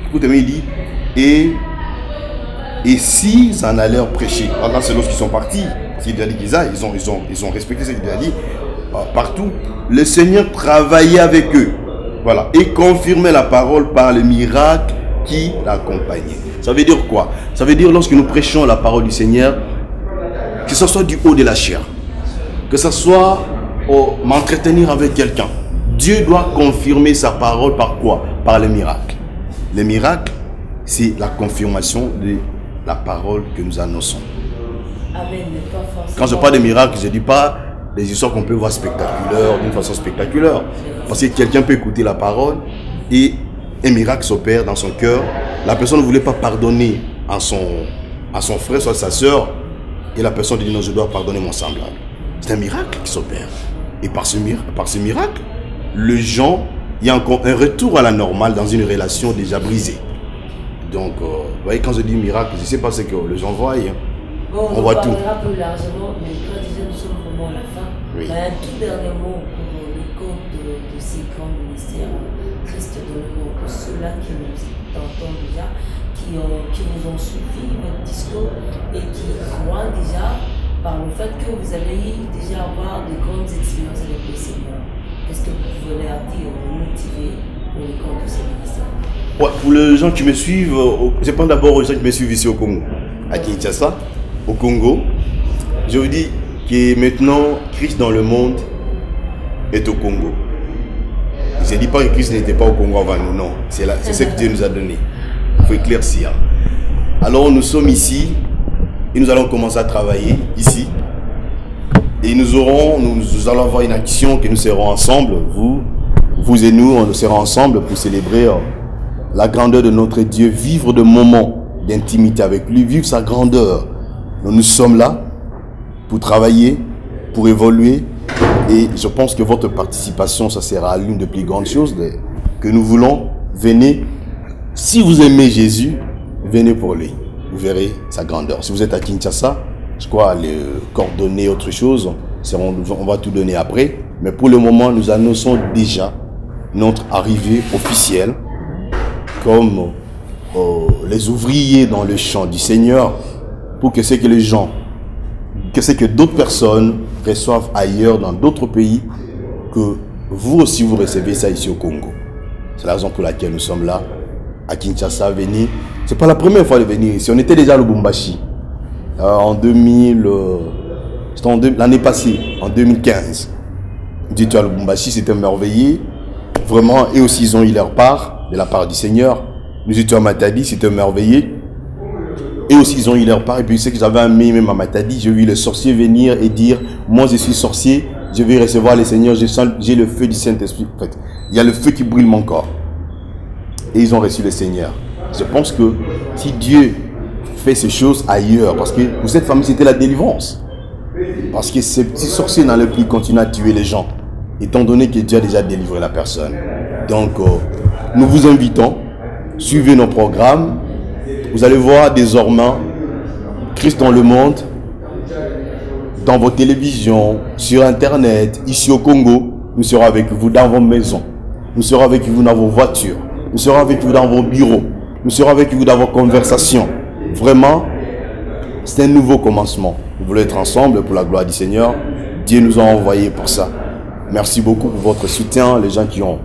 Écoutez, mais il dit, et si ça en a l'air prêché, là c'est lorsqu'ils sont partis, il a dit ils ont respecté ce qu'il a dit, partout, le Seigneur travaillait avec eux. Voilà, et confirmait la parole par le miracle qui l'accompagnait. Ça veut dire quoi? Ça veut dire lorsque nous prêchons la parole du Seigneur, que ce soit du haut de la chair, que ce soit m'entretenir avec quelqu'un, Dieu doit confirmer sa parole par quoi? Par le miracle. Le miracle, c'est la confirmation de la parole que nous annonçons. Amen. Quand je parle de miracle, je ne dis pas des histoires qu'on peut voir spectaculaires, d'une façon spectaculaire. Parce que quelqu'un peut écouter la parole et un miracle s'opère dans son cœur. La personne ne voulait pas pardonner à son frère, soit sa soeur. Et la personne dit non, je dois pardonner mon semblable. C'est un miracle qui s'opère. Et par ce miracle, le gens, il y a encore un retour à la normale dans une relation déjà brisée. Donc, vous voyez, quand je dis miracle, je ne sais pas ce que les gens voient. Hein. Bon, on voit tout. On parlera plus largement, mais quand déjà nous sommes vraiment à la fin, oui. Un tout dernier mot pour le compte de ces grands ministères, Christ dans le monde, pour ceux-là qui nous entendent déjà, qui nous ont suivi votre discours et qui croient déjà par le fait que vous allez déjà avoir de grandes expériences avec le Seigneur. Qu'est-ce que vous voulez dire, vous motiver pour le compte de ces ministères? Ouais, pour les gens qui me suivent, je pense d'abord aux gens qui me suivent ici au Congo, à Kinshasa, au Congo. Je vous dis que maintenant, Christ dans le monde est au Congo. Je ne dis pas que Christ n'était pas au Congo avant nous, non. C'est ce que Dieu nous a donné. Il faut éclaircir. Alors nous sommes ici et nous allons commencer à travailler ici. Et nous allons avoir une action que nous serons ensemble, vous et nous, on sera ensemble pour célébrer la grandeur de notre Dieu, vivre de moments d'intimité avec lui, vivre sa grandeur. Nous sommes là pour travailler, pour évoluer. Et je pense que votre participation, ça sera l'une des plus grandes choses que nous voulons. Venez. Si vous aimez Jésus, venez pour lui. Vous verrez sa grandeur. Si vous êtes à Kinshasa, je crois les coordonnées, autre chose, on va tout donner après. Mais pour le moment, nous annonçons déjà notre arrivée officielle comme les ouvriers dans le champ du Seigneur, pour que c'est que les gens, que c'est que d'autres personnes reçoivent ailleurs dans d'autres pays, que vous aussi vous recevez ça ici au Congo. C'est la raison pour laquelle nous sommes là à Kinshasa. Venez, C'est pas la première fois de venir ici. On était déjà à Lubumbashi. En 2000... c'était l'année passée, en 2015. Dieu à Lubumbashi, c'était merveilleux. Vraiment, et aussi ils ont eu leur part, de la part du Seigneur. Nous étions à Matadi, c'était merveilleux. Et aussi ils ont eu leur part. Et puis c'est que j'avais aimé même à Matadi. J'ai vu les sorciers venir et dire, moi je suis sorcier, je vais recevoir le Seigneur, j'ai le feu du Saint-Esprit. En fait, il y a le feu qui brûle mon corps. Et ils ont reçu le Seigneur. Je pense que si Dieu fait ces choses ailleurs, parce que pour cette famille c'était la délivrance. Parce que ces petits sorciers dans le pays continuent à tuer les gens, étant donné que Dieu a déjà délivré la personne. Donc, nous vous invitons, suivez nos programmes. Vous allez voir désormais Christ dans le monde, dans vos télévisions, sur Internet, ici au Congo. Nous serons avec vous dans vos maisons. Nous serons avec vous dans vos voitures. Nous serons avec vous dans vos bureaux. Nous serons avec vous dans vos conversations. Vraiment, c'est un nouveau commencement. Nous voulons être ensemble pour la gloire du Seigneur. Dieu nous a envoyés pour ça. Merci beaucoup pour votre soutien. Les gens qui ont...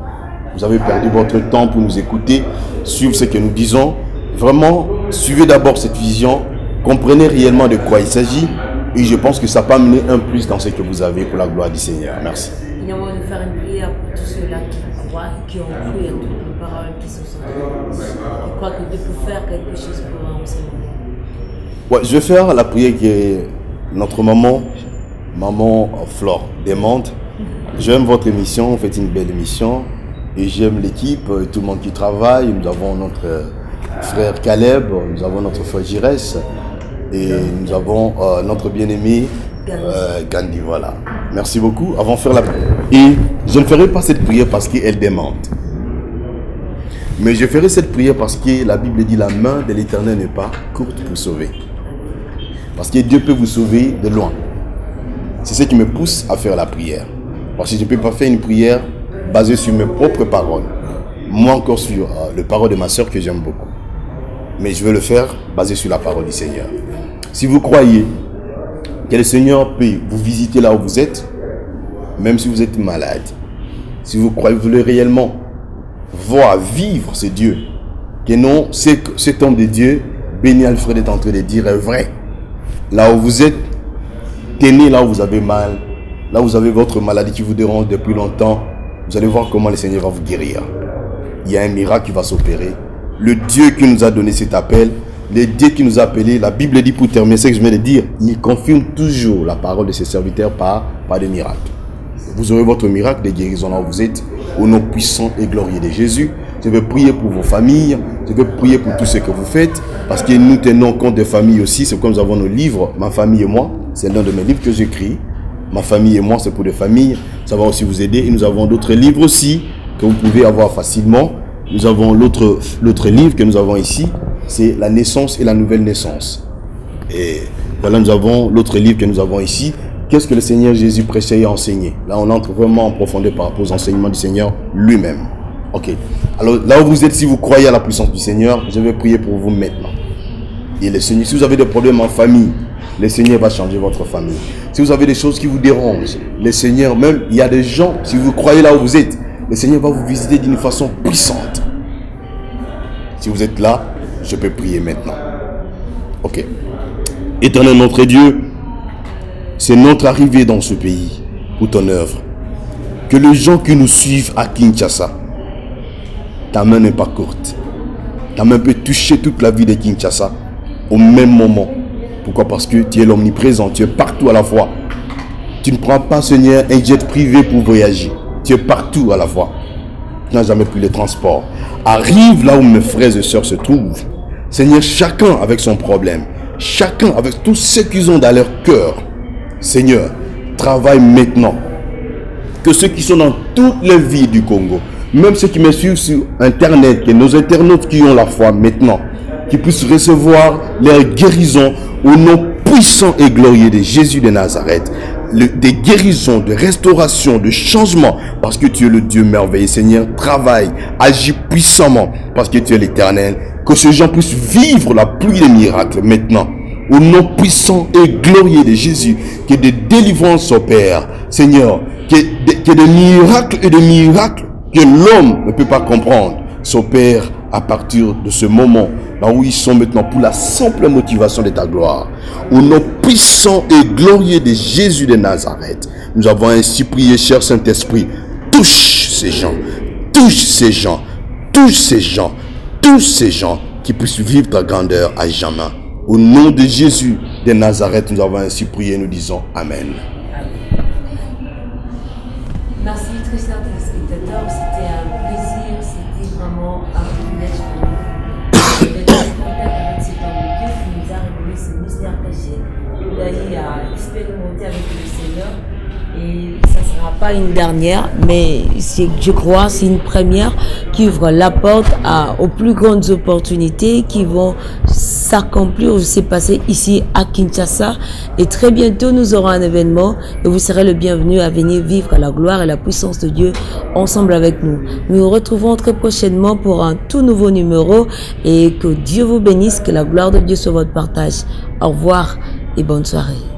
Vous avez perdu votre temps pour nous écouter, suivre ce que nous disons. Vraiment, suivez d'abord cette vision. Comprenez réellement de quoi il s'agit. Et je pense que ça peut amener un plus dans ce que vous avez pour la gloire du Seigneur. Merci. Il y a moyen de faire une prière pour tous ceux-là qui croient, qui ont cru à toutes les paroles qui sont sorties. Je crois que Dieu peut faire quelque chose pour eux en ce moment. Ouais, je vais faire la prière qui est notre maman Flore demande. J'aime votre émission, vous faites une belle émission. Et j'aime l'équipe, tout le monde qui travaille. Nous avons notre frère Caleb, nous avons notre frère Gires. Et nous avons notre bien-aimé Gandhi. Voilà. Merci beaucoup. Avant de faire la prière. Et je ne ferai pas cette prière parce qu'elle demande. Mais je ferai cette prière parce que la Bible dit la main de l'Éternel n'est pas courte pour sauver. Parce que Dieu peut vous sauver de loin. C'est ce qui me pousse à faire la prière. Parce que je ne peux pas faire une prière basée sur mes propres paroles. Moi encore sur le parole de ma soeur que j'aime beaucoup. Mais je veux le faire basé sur la parole du Seigneur. Si vous croyez que le Seigneur peut vous visiter là où vous êtes, même si vous êtes malade, si vous croyez, vous voulez réellement voir, vivre ce Dieu, que non, cet homme de Dieu, Béni Alfred est en train de dire est vrai. Là où vous êtes, tenez là où vous avez mal, là où vous avez votre maladie qui vous dérange depuis longtemps, vous allez voir comment le Seigneur va vous guérir. Il y a un miracle qui va s'opérer. Le Dieu qui nous a donné cet appel, le Dieu qui nous a appelés, la Bible dit pour terminer ce que je viens de dire, il confirme toujours la parole de ses serviteurs par des miracles. Vous aurez votre miracle de guérison là où vous êtes, au nom puissant et glorieux de Jésus. Je vais prier pour vos familles, je vais prier pour tout ce que vous faites, parce que nous tenons compte des familles aussi. C'est comme nous avons nos livres, ma famille et moi, c'est l'un de mes livres que j'écris. Ma famille et moi, c'est pour des familles, ça va aussi vous aider. Et nous avons d'autres livres aussi que vous pouvez avoir facilement. Nous avons l'autre livre que nous avons ici, c'est la naissance et la nouvelle naissance. Et voilà, nous avons l'autre livre que nous avons ici. Qu'est-ce que le Seigneur Jésus prêchait et enseignait? Là, on entre vraiment en profondeur par rapport aux enseignements du Seigneur lui-même. Ok. Alors, là où vous êtes, si vous croyez à la puissance du Seigneur, je vais prier pour vous maintenant. Et le Seigneur, si vous avez des problèmes en famille, le Seigneur va changer votre famille. Si vous avez des choses qui vous dérangent, le Seigneur, même, il y a des gens, si vous croyez là où vous êtes, le Seigneur va vous visiter d'une façon puissante. Si vous êtes là, je peux prier maintenant. Ok. Éternel notre Dieu, c'est notre arrivée dans ce pays pour ton œuvre. Que les gens qui nous suivent à Kinshasa, ta main n'est pas courte. Ta main peut toucher toute la vie de Kinshasa au même moment. Pourquoi? Parce que tu es l'omniprésent, tu es partout à la fois. Tu ne prends pas, Seigneur, un jet privé pour voyager. Tu es partout à la fois. Tu n'as jamais pris les transports. Arrive là où mes frères et sœurs se trouvent. Seigneur, chacun avec son problème. Chacun avec tout ce qu'ils ont dans leur cœur. Seigneur, travaille maintenant. Que ceux qui sont dans toutes les villes du Congo, même ceux qui me suivent sur Internet, que nos internautes qui ont la foi maintenant, qui puissent recevoir leur guérison au nom puissant et glorieux de Jésus de Nazareth. Des guérisons, de restauration, de changement, parce que tu es le Dieu merveilleux. Seigneur, travaille, agis puissamment, parce que tu es l'Éternel. Que ces gens puissent vivre la pluie des miracles maintenant. Au nom puissant et glorieux de Jésus, que des délivrances s'opèrent. Seigneur, que des miracles et des miracles que l'homme ne peut pas comprendre s'opèrent à partir de ce moment là où ils sont maintenant, pour la simple motivation de ta gloire. Au nom puissant et glorieux de Jésus de Nazareth, nous avons ainsi prié, cher Saint-Esprit, touche ces gens, touche ces gens, touche ces gens, touche ces gens qui puissent vivre ta grandeur à jamais. Au nom de Jésus de Nazareth, nous avons ainsi prié, nous disons Amen. Merci très chers téléspectateurs, c'était un plaisir, c'était vraiment un privilège pour nous d'être en contact avec cet homme de Dieu qui nous a révélé ce mystère caché. Il a eu à expérimenter avec le Seigneur et ça ne sera pas une dernière, mais je crois c'est une première qui ouvre la porte aux plus grandes opportunités qui vont s'accomplir ou se passer ici à Kinshasa. Et très bientôt, nous aurons un événement et vous serez le bienvenu à venir vivre la gloire et la puissance de Dieu ensemble avec nous. Nous nous retrouvons très prochainement pour un tout nouveau numéro et que Dieu vous bénisse, que la gloire de Dieu soit votre partage. Au revoir et bonne soirée.